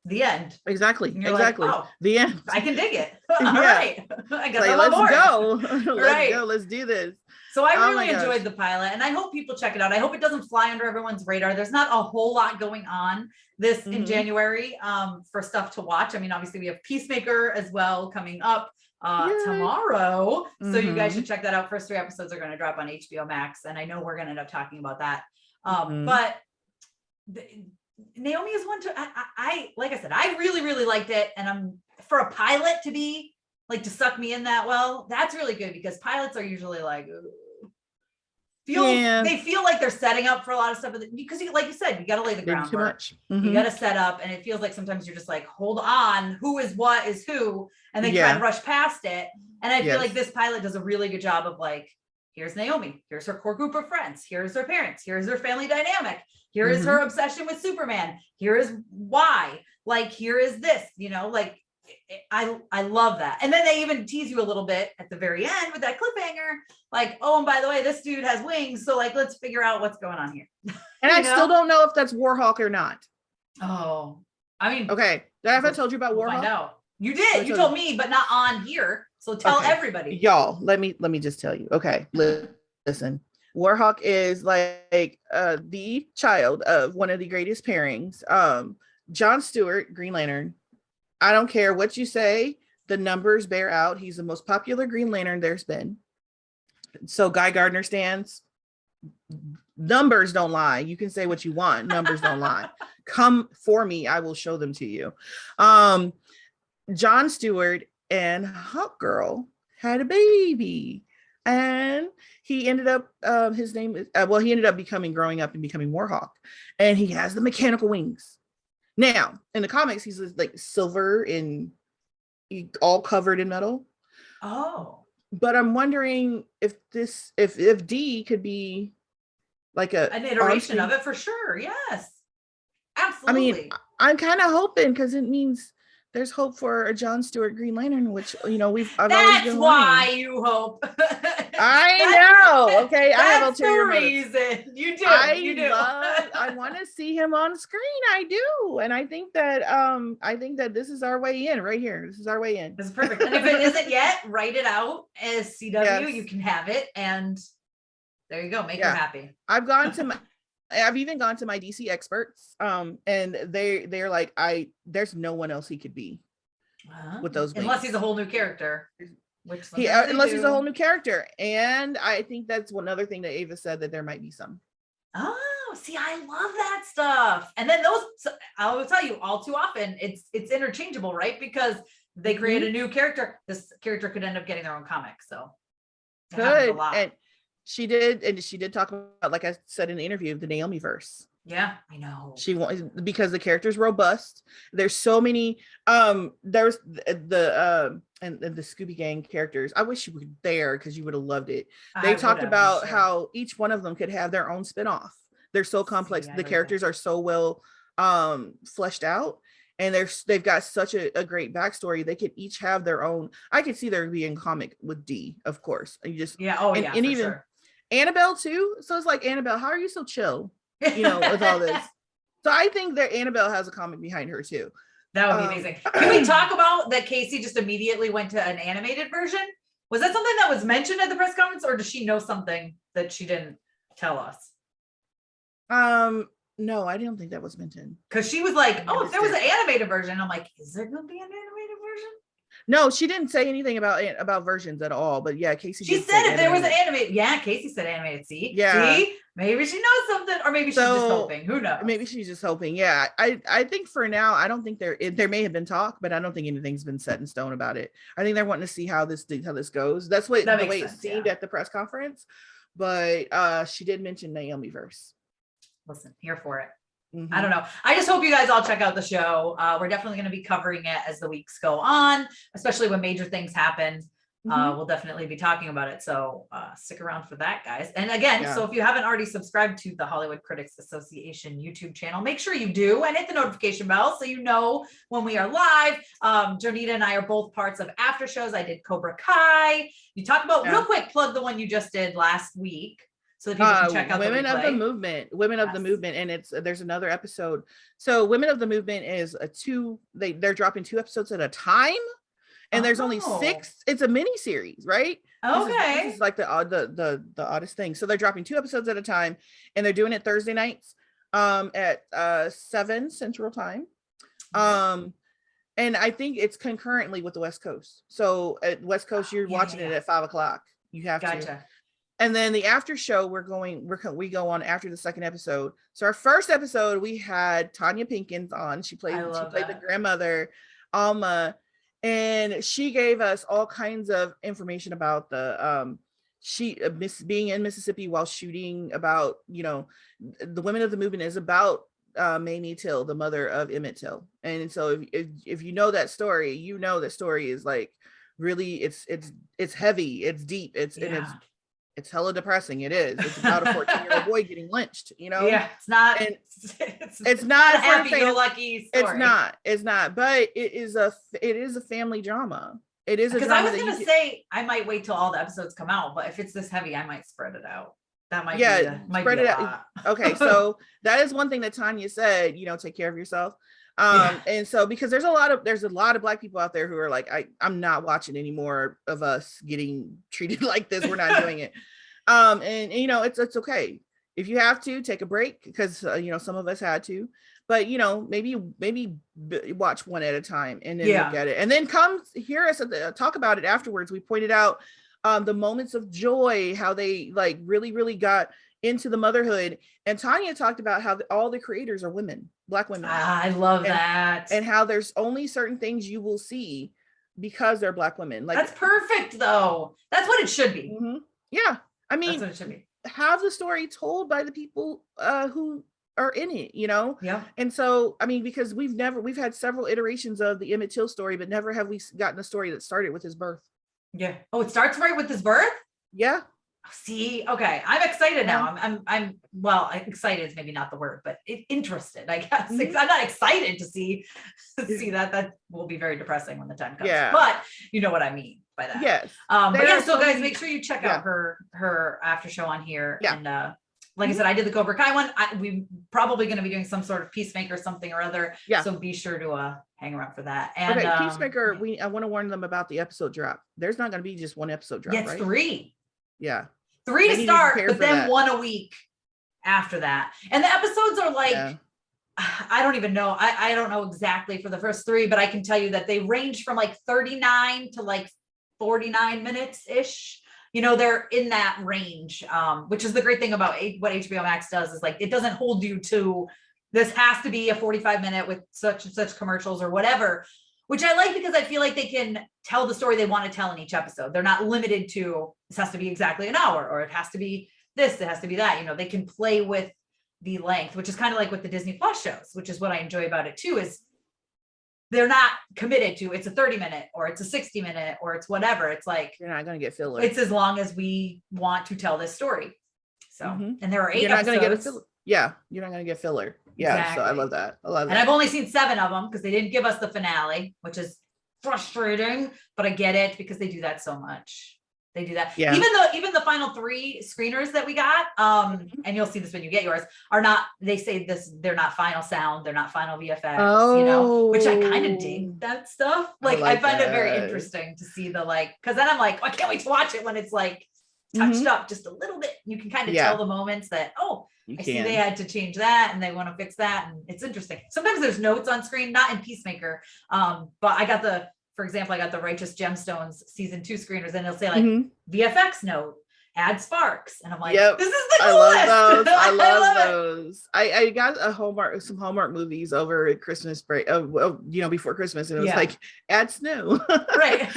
The end. Exactly. Like, oh, the end. I can dig it. All right. I guess like, let's go. Let's go. Let's do this. So I really enjoyed the pilot, and I hope people check it out. I hope it doesn't fly under everyone's radar. There's not a whole lot going on this in January for stuff to watch. I mean, obviously we have Peacemaker as well coming up. tomorrow. So you guys should check that out. First 3 episodes are going to drop on HBO Max. And I know we're going to end up talking about that. But Naomi is one to, I like I said, I really, really liked it. And for a pilot to be like, to suck me in that well, that's really good, because pilots are usually like, they feel like they're setting up for a lot of stuff, because like you said, you got to lay the groundwork. Too much. You got to set up, and it feels like sometimes you're just like, hold on, who is what is who, and they try to rush past it. And I feel like this pilot does a really good job of like, here's Naomi, here's her core group of friends, here's her parents, here's her family dynamic, here is her obsession with Superman, here is why, like, here is this, you know, like, I love that. And then they even tease you a little bit at the very end with that cliffhanger, like, oh, and by the way, this dude has wings, so like, let's figure out what's going on here. And I still don't know if that's Warhawk or not. Oh, I mean, okay, have I told you about Warhawk? Find out. You did. You told me, but not on here. So tell everybody. Y'all, let me just tell you. Okay, listen. Warhawk is like the child of one of the greatest pairings. Jon Stewart, Green Lantern. I don't care what you say, the numbers bear out. He's the most popular Green Lantern there's been. So Guy Gardner stands. Numbers don't lie. You can say what you want. Numbers don't lie. Come for me. I will show them to you. Jon Stewart and Hawk Girl had a baby. And he ended up, his name is, he ended up growing up and becoming Warhawk. And he has the mechanical wings. Now, in the comics, he's like silver and all covered in metal. Oh. But I'm wondering if D could be like an iteration of it for sure. Yes. Absolutely. I mean, I'm kind of hoping, because it means there's hope for a Jon Stewart Green Lantern, which, you know, that's why you hope. I know. Okay. I have ulterior reason. You do. I want to see him on screen. I do. And I think that this is our way in right here. This is our way in. This is perfect. And if it isn't yet, write it out as CW. Yes. You can have it. And there you go. Make her happy. I've even gone to my DC experts, and they're like, there's no one else he could be with those wings. Unless he's a whole new character. Unless he's a whole new character. And I think that's one other thing that Ava said, that there might be some. Oh, see, I love that stuff. And then I will tell you, all too often it's interchangeable, right? Because they create a new character. This character could end up getting their own comic. So good. And she did talk about, like I said in the interview, the Naomi verse. Yeah, I know. She wants, because the character's robust. There's so many. There's the Scooby Gang characters. I wish you were there, because you would have loved it. They talked about how each one of them could have their own spinoff. They're so complex. The characters are so well fleshed out, and they've got such a great backstory. They could each have their own. I could see there being comic with D, of course. And you just and even sure. Annabelle too. So it's like, Annabelle, how are you so chill? You know, with all this. So I think that Annabelle has a comic behind her too. That would be amazing. Can we talk about that Kaci just immediately went to an animated version? Was that something that was mentioned at the press conference, or does she know something that she didn't tell us? No, I don't think that was mentioned. Because she was like, oh, if there was an animated version, I'm like, is there going to be an animated version? No, she didn't say anything about versions at all. But yeah, Kaci. She said if there was an animated, Kaci said animated. See, maybe she knows something, or maybe she's just hoping. Who knows? Maybe she's just hoping. Yeah, I think for now, I don't think there may have been talk, but I don't think anything's been set in stone about it. I think they're wanting to see how this goes. That's the way it seemed at the press conference. But she did mention Naomi verse. Listen, here for it. I don't know. I just hope you guys all check out the show. We're definitely going to be covering it as the weeks go on, especially when major things happen. We'll definitely be talking about it. So stick around for that, guys. And again, so if you haven't already subscribed to the Hollywood Critics Association YouTube channel, make sure you do, and hit the notification bell so you know when we are live. Jonita and I are both parts of after shows. I did Cobra Kai. You talked about real quick, plug the one you just did last week. So that people can check out Women of the Movement, and there's another episode. So Women of the Movement is they're dropping 2 episodes at a time, and there's only 6. It's a mini series, right? Okay, this is like the oddest thing. So they're dropping 2 episodes at a time, and they're doing it Thursday nights, at 7 Central Time. And I think it's concurrently with the West Coast. So at West Coast, you're watching it at 5 o'clock. You have to. And then the after show, we go on after the second episode. So our first episode, we had Tanya Pinkins on. She played the grandmother, Alma, and she gave us all kinds of information about the being in Mississippi while shooting, about, you know, the women of the movement is about Mamie Till, the mother of Emmett Till. And so if you know that story, you know that story is like really it's heavy, it's deep, it's hella depressing. It's about a 14-year-old boy getting lynched, you know. It's not a happy-go-lucky story. It's not, but it is a family drama. It is a drama. Because I was gonna say I might wait till all the episodes come out, but if it's this heavy, I might spread it out. That might spread it out. Okay, so that is one thing that Tanya said, you know, take care of yourself. And so because there's a lot of Black people out there who are like, I'm not watching any more of us getting treated like this. We're not doing it. And you know, it's okay if you have to take a break, because you know, some of us had to, but you know, maybe watch one at a time and then look at it, and then come hear us talk about it afterwards. We pointed out the moments of joy, how they like really got into the motherhood, and Tanya talked about how all the creators are women, Black women. I love that. And how there's only certain things you will see because they're Black women. Like, that's perfect though. That's what it should be. Mm-hmm. Yeah, I mean, that's what it should be. Have the story told by the people who are in it, you know. Yeah. And so I mean, because we've had several iterations of the Emmett Till story, but never have we gotten a story that started with his birth. Yeah. Oh, it starts right with his birth? Yeah. See, okay, I'm excited now. I'm well, excited is maybe not the word, but interested, I guess. Mm-hmm. I'm not excited to see that. That will be very depressing when the time comes. Yeah. But you know what I mean by that. Yes. But yeah, so guys, make sure you check out her after show on here. Yeah. And like I said, I did the Cobra Kai one. We probably going to be doing some sort of Peacemaker, something or other. Yeah. So be sure to hang around for that. And okay, Peacemaker, I want to warn them about the episode drop. There's not going to be just one episode drop. Yeah, it's 3. Yeah. 3 to start, but then 1 a week after that. And the episodes are like, I don't even know. I don't know exactly for the first 3, but I can tell you that they range from like 39 to like 49 minutes ish. You know, they're in that range, which is the great thing about what HBO Max does, is like, it doesn't hold you to, this has to be a 45-minute with such and such commercials or whatever, which I like, because I feel like they can tell the story they want to tell in each episode. They're not limited to, this has to be exactly an hour, or it has to be this, it has to be that. You know, they can play with the length, which is kind of like with the Disney Plus shows, which is what I enjoy about it too, is they're not committed to, it's a 30-minute or it's a 60-minute or it's whatever. It's like, you're not going to get filler. It's as long as we want to tell this story. So, and there are 8 you're not episodes. Gonna get a filler. Yeah, you're not going to get filler. Yeah, exactly. So I love that. And I've only seen 7 of them because they didn't give us the finale, which is frustrating, but I get it because they do that so much. They do that. Yeah. Even the final 3 screeners that we got, and you'll see this when you get yours, are not, they say this, they're not final sound, they're not final VFX, you know, which I kind of dig that stuff. Like I find it very interesting to see the, like, because then I'm like, I can't wait to watch it when it's like touched up just a little bit. You can kind of tell the moments that, I see they had to change that and they want to fix that. And it's interesting. Sometimes there's notes on screen, not in Peacemaker. But for example, I got the Righteous Gemstones season 2 screeners, and it'll say like VFX note, add sparks. And I'm like, this is the coolest. I love those. I got some Hallmark movies over at Christmas break, before Christmas. And it was like, add snow. Right.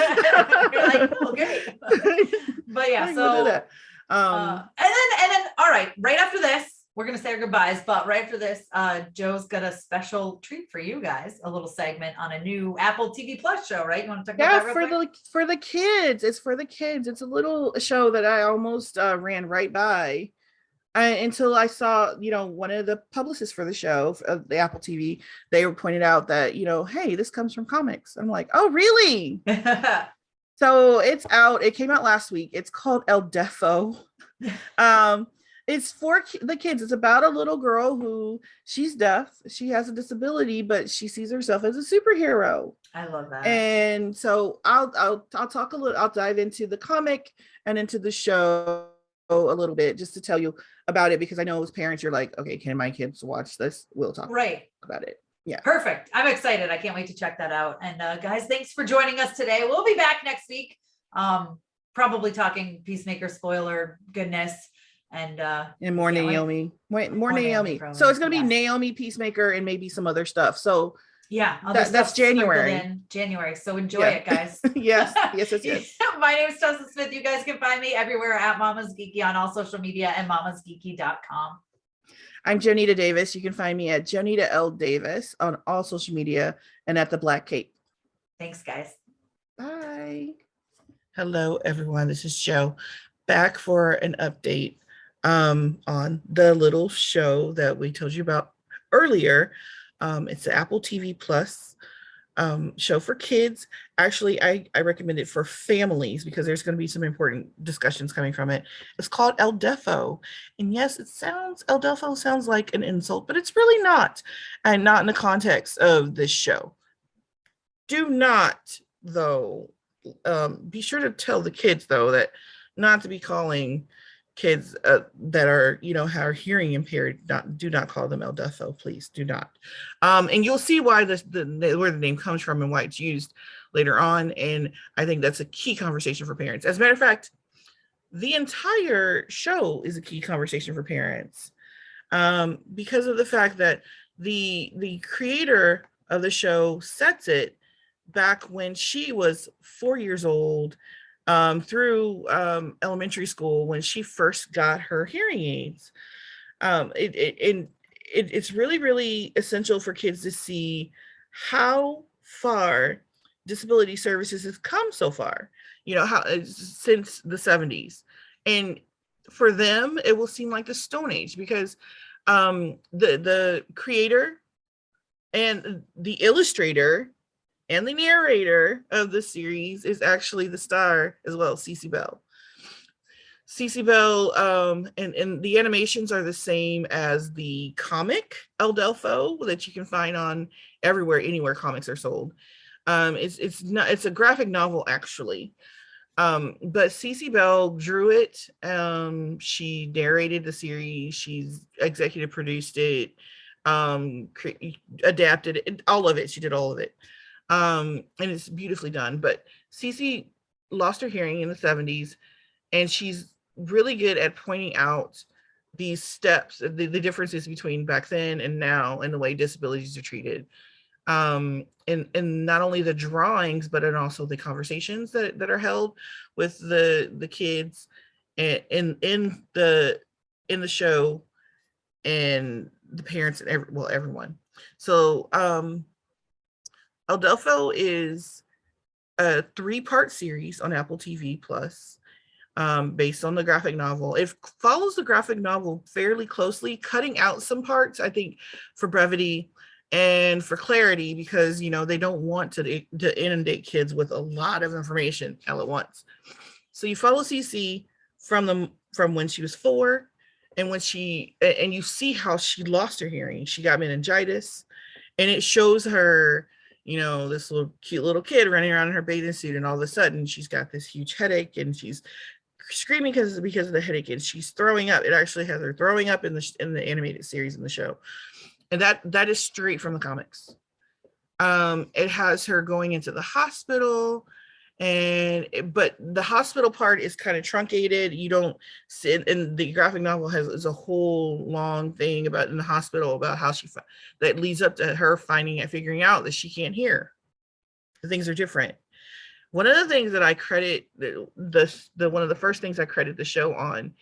You're like, okay. But yeah, so, and then, all right, right after this, we're going to say our goodbyes, but right after this, Joe's got a special treat for you guys, a little segment on a new Apple TV Plus show, right? You want to talk about that real quick? For the kids. It's for the kids. It's a little show that I almost ran right by until I saw, one of the publicists for the show, of the Apple TV, they were pointed out that, hey, this comes from comics. I'm like, oh, really? So it's out. It came out last week. It's called El Deafo. It's for the kids. It's about a little girl who, she's deaf. She has a disability, but she sees herself as a superhero. I love that. And so I'll talk a little. I'll dive into the comic and into the show a little bit, just to tell you about it, because I know as parents you're like, okay, can my kids watch this? We'll talk about it. Yeah. Perfect. I'm excited. I can't wait to check that out. And guys, thanks for joining us today. We'll be back next week. Probably talking Peacemaker spoiler goodness and more Naomi. More Naomi. So it's gonna be Naomi, Peacemaker, and maybe some other stuff. So yeah, that's January. January. So enjoy it, guys. Yes. My name is Tessa Smith. You guys can find me everywhere at Mama's Geeky on all social media and mamasgeeky.com. I'm Jonita Davis. You can find me at Jonita L. Davis on all social media and at the Black Cape. Thanks, guys. Bye. Hello, everyone. This is Joe back for an update on the little show that we told you about earlier. It's the Apple TV Plus show for kids. Actually, I recommend it for families because there's going to be some important discussions coming from it. It's called El Deafo. And yes, El Deafo sounds like an insult, but it's really not. And not in the context of this show. Do not, though, be sure to tell the kids, though, that not to be calling kids that are, are hearing impaired, do not call them El Deafo, please do not. And you'll see why where the name comes from and why it's used later on. And I think that's a key conversation for parents. As a matter of fact, the entire show is a key conversation for parents because of the fact that the creator of the show sets it back when she was 4 years old, through elementary school when she first got her hearing aids. It's really, really essential for kids to see how far disability services has come so far, how since the 70s. And for them, it will seem like the Stone Age because the creator and the illustrator and the narrator of the series is actually the star as well, Cece Bell. Cece Bell, and the animations are the same as the comic El Deafo that you can find on anywhere comics are sold. It's a graphic novel actually, but Cece Bell drew it. She narrated the series. She's executive produced it, adapted it, all of it. She did all of it. And it's beautifully done. But Cece lost her hearing in the 70s, and she's really good at pointing out these steps, the differences between back then and now, and the way disabilities are treated. And not only the drawings, but also the conversations that are held with the kids in the show, and the parents and everyone. So El Deafo is a 3-part series on Apple TV Plus, based on the graphic novel. It follows the graphic novel fairly closely, cutting out some parts, I think, for brevity and for clarity, because they don't want to inundate kids with a lot of information all at once. So you follow Cece from when she was 4, and and you see how she lost her hearing. She got meningitis, and it shows her, this cute little kid running around in her bathing suit, and all of a sudden she's got this huge headache, and she's screaming because of the headache, and she's throwing up. It actually has her throwing up in the animated series in the show, and that is straight from the comics. It has her going into the hospital, but the hospital part is kind of truncated. You don't sit, and the graphic novel is a whole long thing about in the hospital about how that leads up to her figuring out that she can't hear. The things are different. One of the things that I credit one of the first things I credit the show on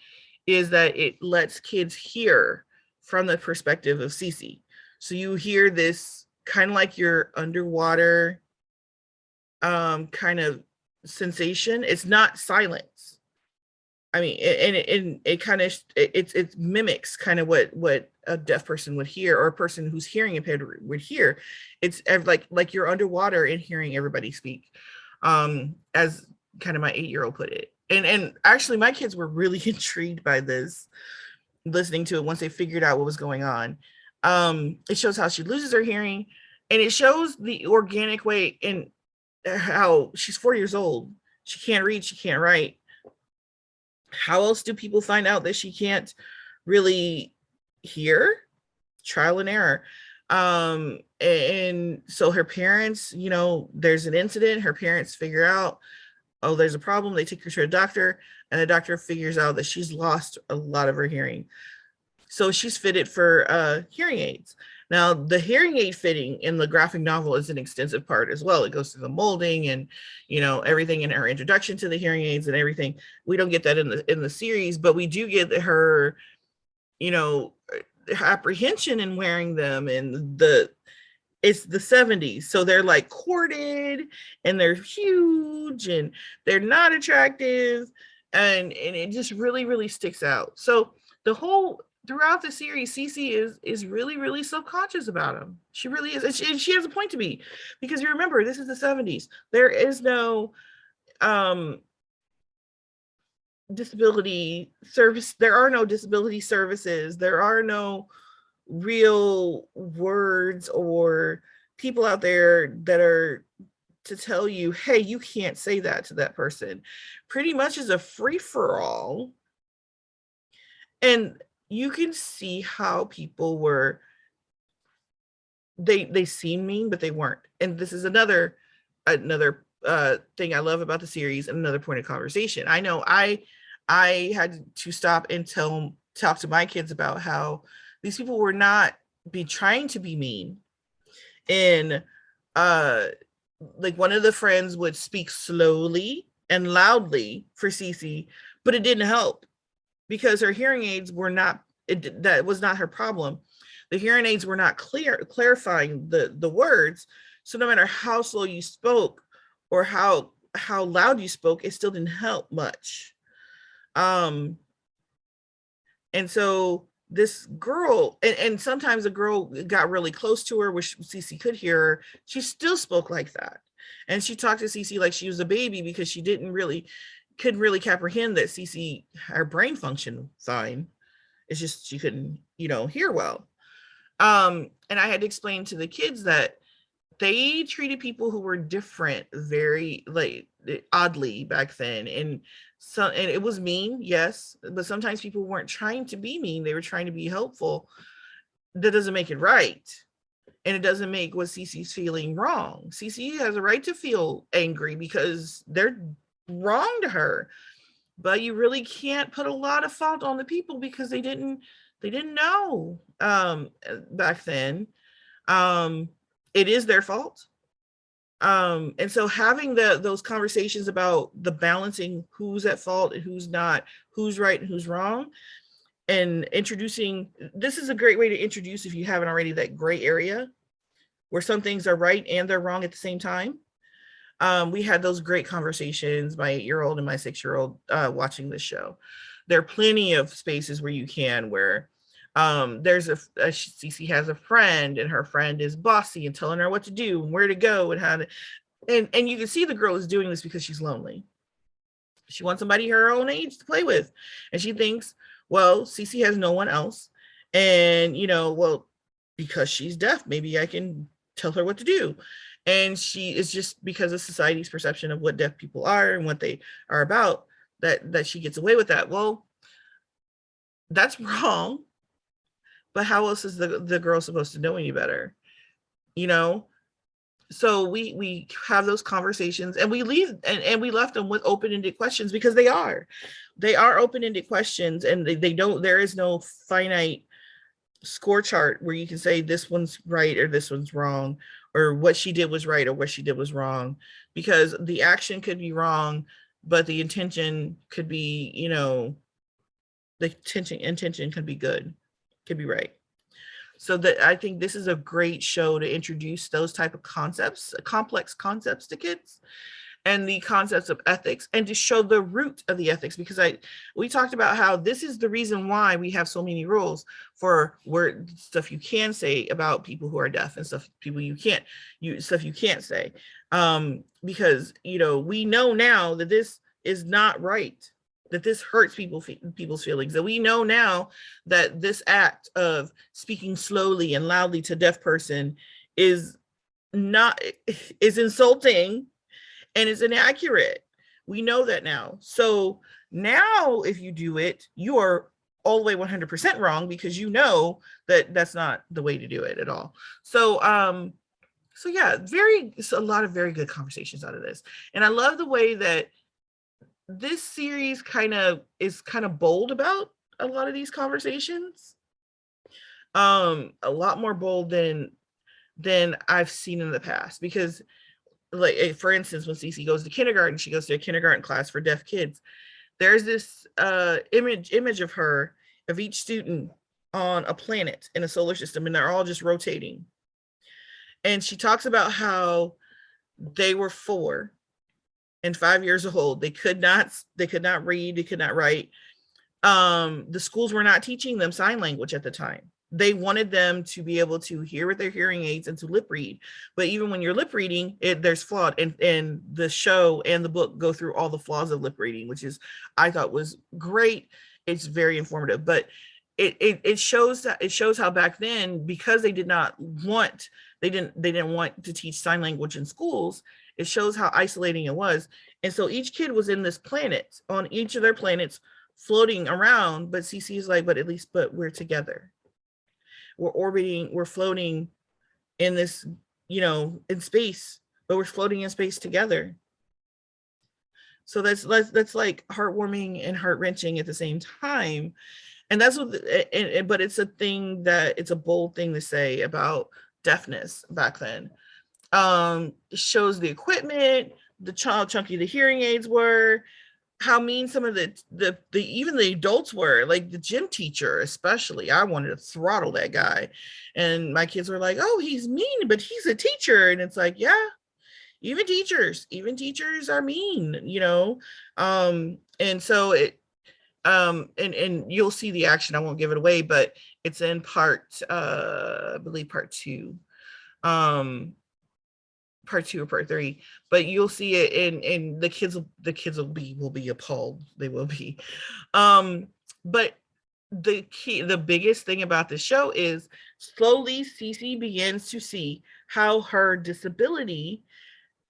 is that it lets kids hear from the perspective of Cece. So you hear this kind of like you're underwater kind of sensation. It's not silence. I mean, it kind of it mimics kind of what a deaf person would hear, or a person who's hearing impaired would hear. It's like you're underwater and hearing everybody speak, as kind of my 8-year-old put it. And actually, my kids were really intrigued by this, listening to it once they figured out what was going on. It shows how she loses her hearing, and it shows the organic way in how she's 4 years old. She can't read, she can't write. How else do people find out that she can't really hear? Trial and error. And so her parents, you know, there's an incident, her parents figure out, oh, there's a problem. They take her to a doctor, and the doctor figures out that she's lost a lot of her hearing. So she's fitted for hearing aids. Now, the hearing aid fitting in the graphic novel is an extensive part as well. It goes through the molding and, you know, everything in her introduction to the hearing aids and everything. We don't get that in the series, but we do get her, you know, her apprehension in wearing them, and it's the 70s, so they're like corded and they're huge and they're not attractive, and it just really, really sticks out. So the whole throughout the series, Cece is really, really subconscious about him. She really is, and she has a point to be, because you remember, this is the 70s. There is no disability service. There are no disability services. There are no real words or people out there that are to tell you, hey, you can't say that to that person. Pretty much is a free-for-all. And you can see how people were, they seem mean, but they weren't. And this is another thing I love about the series, and another point of conversation. I know I had to stop and talk to my kids about how these people were not trying to be mean. And like one of the friends would speak slowly and loudly for Cece, but it didn't help because her hearing aids were not, that was not her problem. The hearing aids were not clarifying the words. So no matter how slow you spoke or how loud you spoke, it still didn't help much. And so this girl, and sometimes a girl got really close to her, which Cece could hear her, she still spoke like that. And she talked to Cece like she was a baby, because she couldn't really comprehend that Cece, her brain functioned fine. It's just she couldn't, hear well. And I had to explain to the kids that they treated people who were different very oddly back then. And it was mean, yes, but sometimes people weren't trying to be mean, they were trying to be helpful. That doesn't make it right. And it doesn't make what Cece's feeling wrong. Cece has a right to feel angry because they're wrong to her. But you really can't put a lot of fault on the people because they didn't know back then. It is their fault. And so having those conversations about the balancing who's at fault and who's not, who's right and who's wrong, and introducing, this is a great way to introduce, if you haven't already, that gray area where some things are right and they're wrong at the same time. We had those great conversations, my 8-year-old and my 6-year-old watching this show. There are plenty of spaces where you can, where there's Cece has a friend, and her friend is bossy and telling her what to do and where to go and how to, and you can see the girl is doing this because she's lonely. She wants somebody her own age to play with, and she thinks, well, Cece has no one else, and well, because she's deaf, maybe I can tell her what to do. And she is, just because of society's perception of what deaf people are and what they are about, that she gets away with that. Well, that's wrong. But how else is the girl supposed to know any better? So we have those conversations, and we leave, and we left them with open-ended questions, because they are open-ended questions, and they don't, there is no finite score chart where you can say this one's right or this one's wrong, or what she did was right or what she did was wrong, because the action could be wrong, but the intention could be, the intention could be good, could be right. So that I think this is a great show to introduce those type of concepts, complex concepts to kids, and the concepts of ethics, and to show the root of the ethics, because we talked about how this is the reason why we have so many rules for stuff you can say about people who are deaf, and stuff you can't say, because we know now that this is not right, that this hurts people's feelings, that we know now that this act of speaking slowly and loudly to a deaf person is insulting and is inaccurate. We know that now. So now if you do it, you are all the way 100% wrong, because you know that that's not the way to do it at all. So yeah, a lot of very good conversations out of this. And I love the way that this series is kind of bold about a lot of these conversations. A lot more bold than I've seen in the past, because like, for instance, when Cece goes to kindergarten, she goes to a kindergarten class for deaf kids. There's this image of her, of each student on a planet in a solar system, and they're all just rotating. And she talks about how they were 4 and 5 years old. They could not read, they could not write. The schools were not teaching them sign language at the time. They wanted them to be able to hear with their hearing aids and to lip read. But even when you're lip reading, there's flawed. And the show and the book go through all the flaws of lip reading, which I thought was great. It's very informative. But it shows how back then, because they didn't want to teach sign language in schools, it shows how isolating it was. And so each kid was in this planet, on each of their planets, floating around. But Cece's like, but we're together. We're orbiting, we're floating in this, in space, but we're floating in space together. So that's like heartwarming and heart-wrenching at the same time. And that's what, but it's it's a bold thing to say about deafness back then. It shows the equipment, how chunky the hearing aids were, how mean some of the even the adults were, like the gym teacher especially. I wanted to throttle that guy, and my kids were like, "Oh, he's mean, but he's a teacher." And it's like, yeah, even teachers are mean, and so it and you'll see the action. I won't give it away, but it's in I believe part 2. Part 2 or part 3, but you'll see it, and the kids will be appalled. They will be. But the biggest thing about the show is slowly Cece begins to see how her disability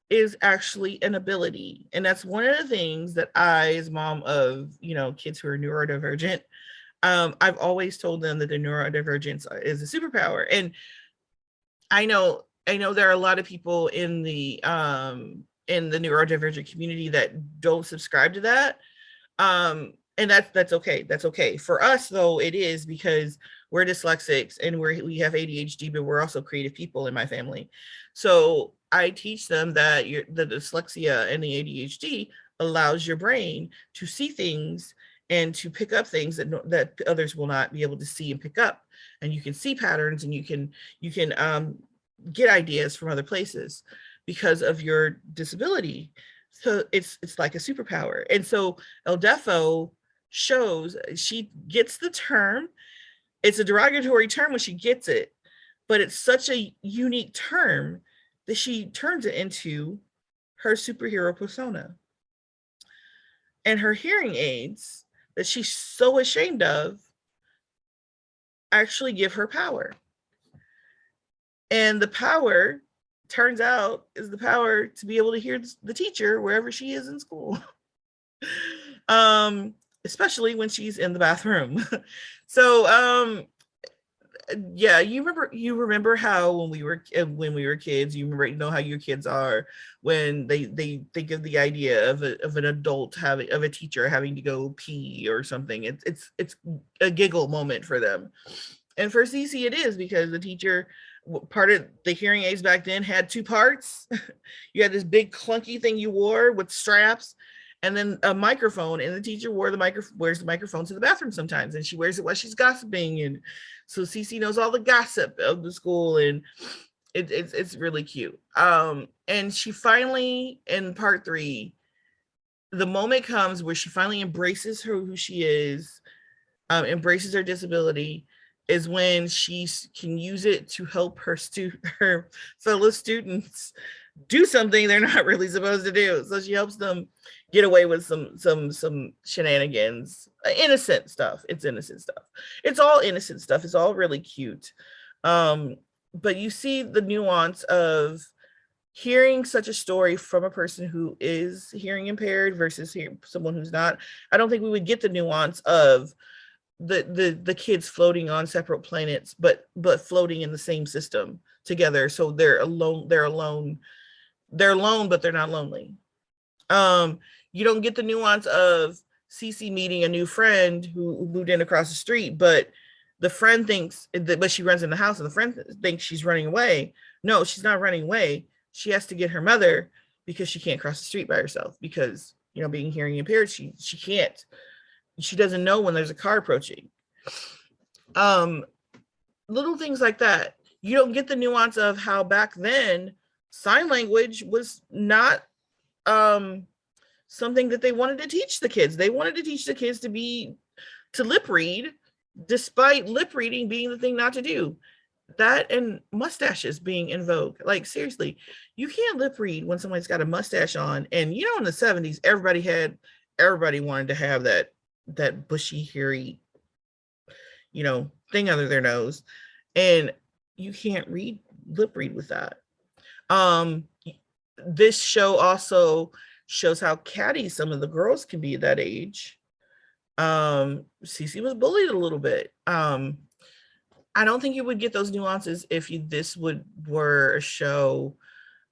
is actually an ability. And that's one of the things that I, as mom of, kids who are neurodivergent, I've always told them that the neurodivergence is a superpower. And I know there are a lot of people in the neurodivergent community that don't subscribe to that. And that's okay. That's okay. For us though, it is, because we're dyslexics and we have ADHD, but we're also creative people in my family. So I teach them that the dyslexia and the ADHD allows your brain to see things and to pick up things that others will not be able to see and pick up. And you can see patterns, and you can get ideas from other places because of your disability. So it's like a superpower. And so Deafo shows, she gets the term. It's a derogatory term when she gets it, but it's such a unique term that she turns it into her superhero persona. And her hearing aids that she's so ashamed of actually give her power. And the power, turns out, is the power to be able to hear the teacher wherever she is in school. Especially when she's in the bathroom. So yeah, you remember how when we were kids, you remember, how your kids are when they think of the idea of an adult of a teacher having to go pee or something. It's a giggle moment for them. And for Cece it is, because the teacher, part of the hearing aids back then had 2 parts. You had this big clunky thing you wore with straps, and then a microphone, and the teacher wears the microphone to the bathroom sometimes, and she wears it while she's gossiping. And so Cece knows all the gossip of the school, and it's really cute. And she finally, in part 3, the moment comes where she finally embraces who she is, embraces her disability, is when she can use it to help her fellow students do something they're not really supposed to do. So she helps them get away with some shenanigans, innocent stuff. It's innocent stuff. It's all innocent stuff. It's all really cute. But you see the nuance of hearing such a story from a person who is hearing impaired versus someone who's not. I don't think we would get the nuance of the kids floating on separate planets, but floating in the same system together. So they're alone, but they're not lonely. You don't get the nuance of Cece meeting a new friend who moved in across the street, but the friend thinks that, but she runs in the house and the friend thinks she's running away. No, she's not running away. She has to get her mother because she can't cross the street by herself because, you know, being hearing impaired, she can't. She doesn't know when there's a car approaching. Little things like that. You don't get the nuance of how back then sign language was not something that they wanted to teach the kids. They wanted to teach the kids to lip read, despite lip reading being the thing not to do. That and mustaches being in vogue. Like, seriously, you can't lip read when somebody's got a mustache on. And you know, in the 70s, everybody wanted to have that bushy, hairy, you know, thing under their nose. And you can't lip read with that. This show also shows how catty some of the girls can be at that age. Cece was bullied a little bit. I don't think you would get those nuances if this were a show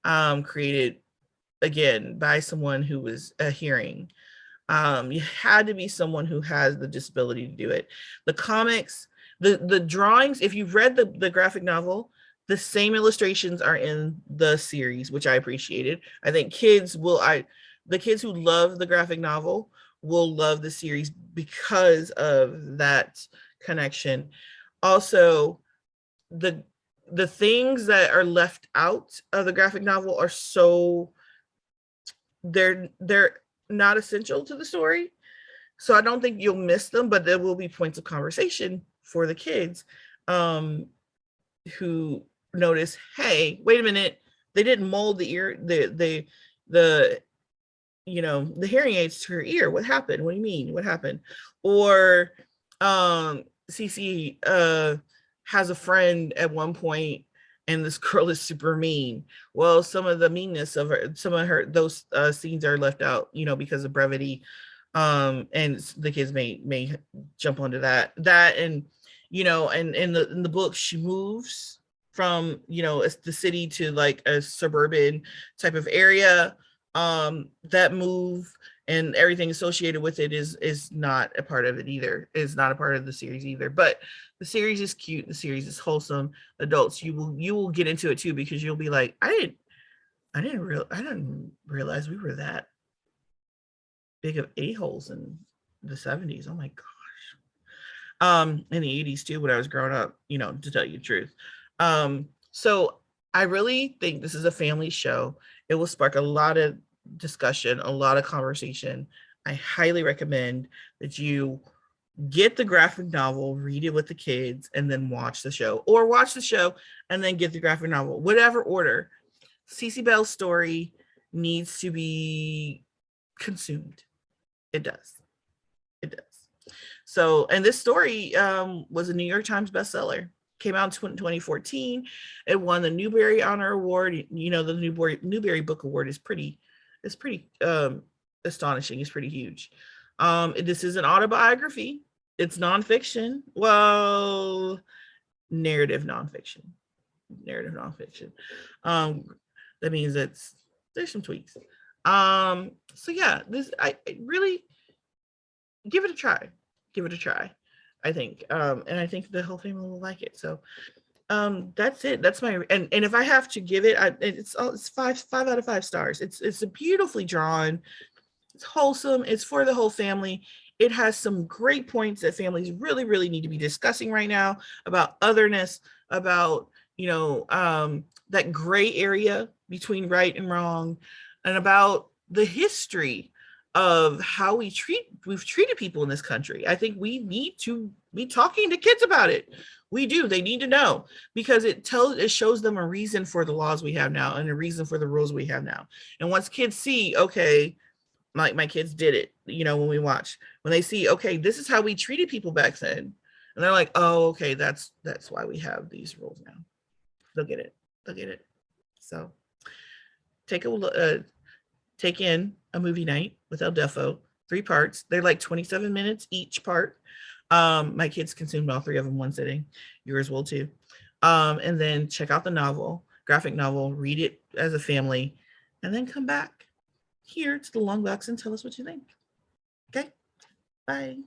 created again by someone who was hearing. You had to be someone who has the disability to do it. The comics, the drawings, if you've read the graphic novel, the same illustrations are in the series, which I appreciated. I think the kids who love the graphic novel will love the series because of that connection. Also, the things that are left out of the graphic novel are so they're not essential to the story. So I don't think you'll miss them, but there will be points of conversation for the kids who notice, hey, wait a minute, they didn't mold the ear, the you know, the hearing aids to her ear. What happened? What do you mean? What happened? Or Cece has a friend at one point and this girl is super mean. Well, some of the meanness of those scenes are left out, you know, because of brevity. And the kids may jump onto that and, you know, and in the book, she moves from, you know, the city to like a suburban type of area. That move and everything associated with it is not a part of it either. Is not a part of the series either. But the series is cute. The series is wholesome. Adults, you will get into it too, because you'll be like, I didn't realize we were that big of a-holes in the 70s. Oh my gosh. In the 80s too, when I was growing up, you know, to tell you the truth. So I really think this is a family show. It will spark a lot of discussion, a lot of conversation. I highly recommend that you get the graphic novel, read it with the kids, and then watch the show, or watch the show and then get the graphic novel, whatever order. Cece Bell's story needs to be consumed. It does. So, and this story was a New York Times bestseller. Came out in 2014. It won the Newbery Honor Award. You know, the Newbery Book Award is pretty astonishing. It's pretty huge. This is an autobiography. It's nonfiction. Well, narrative nonfiction. That means there's some tweaks. So yeah, I really give it a try. I think, and I think the whole family will like it. So, that's it. That's my, and if I have to give it, it's 5 out of 5 stars. It's beautifully drawn. It's wholesome. It's for the whole family. It has some great points that families really, really need to be discussing right now about otherness, about, you know, that gray area between right and wrong, and about the history of how we've treated people in this country. I think we need to be talking to kids about it. We do. They need to know, because it shows them a reason for the laws we have now and a reason for the rules we have now. And once kids see, okay, like my kids did it, you know, when they see, okay, this is how we treated people back then, and they're like, oh, okay, that's why we have these rules now. They'll get it. So take in a movie night with Deafo, 3 parts. They're like 27 minutes each part. My kids consumed all 3 of them one sitting. Yours will too. And then check out the novel, graphic novel, read it as a family, and then come back here to the Longbox and tell us what you think. Okay, bye.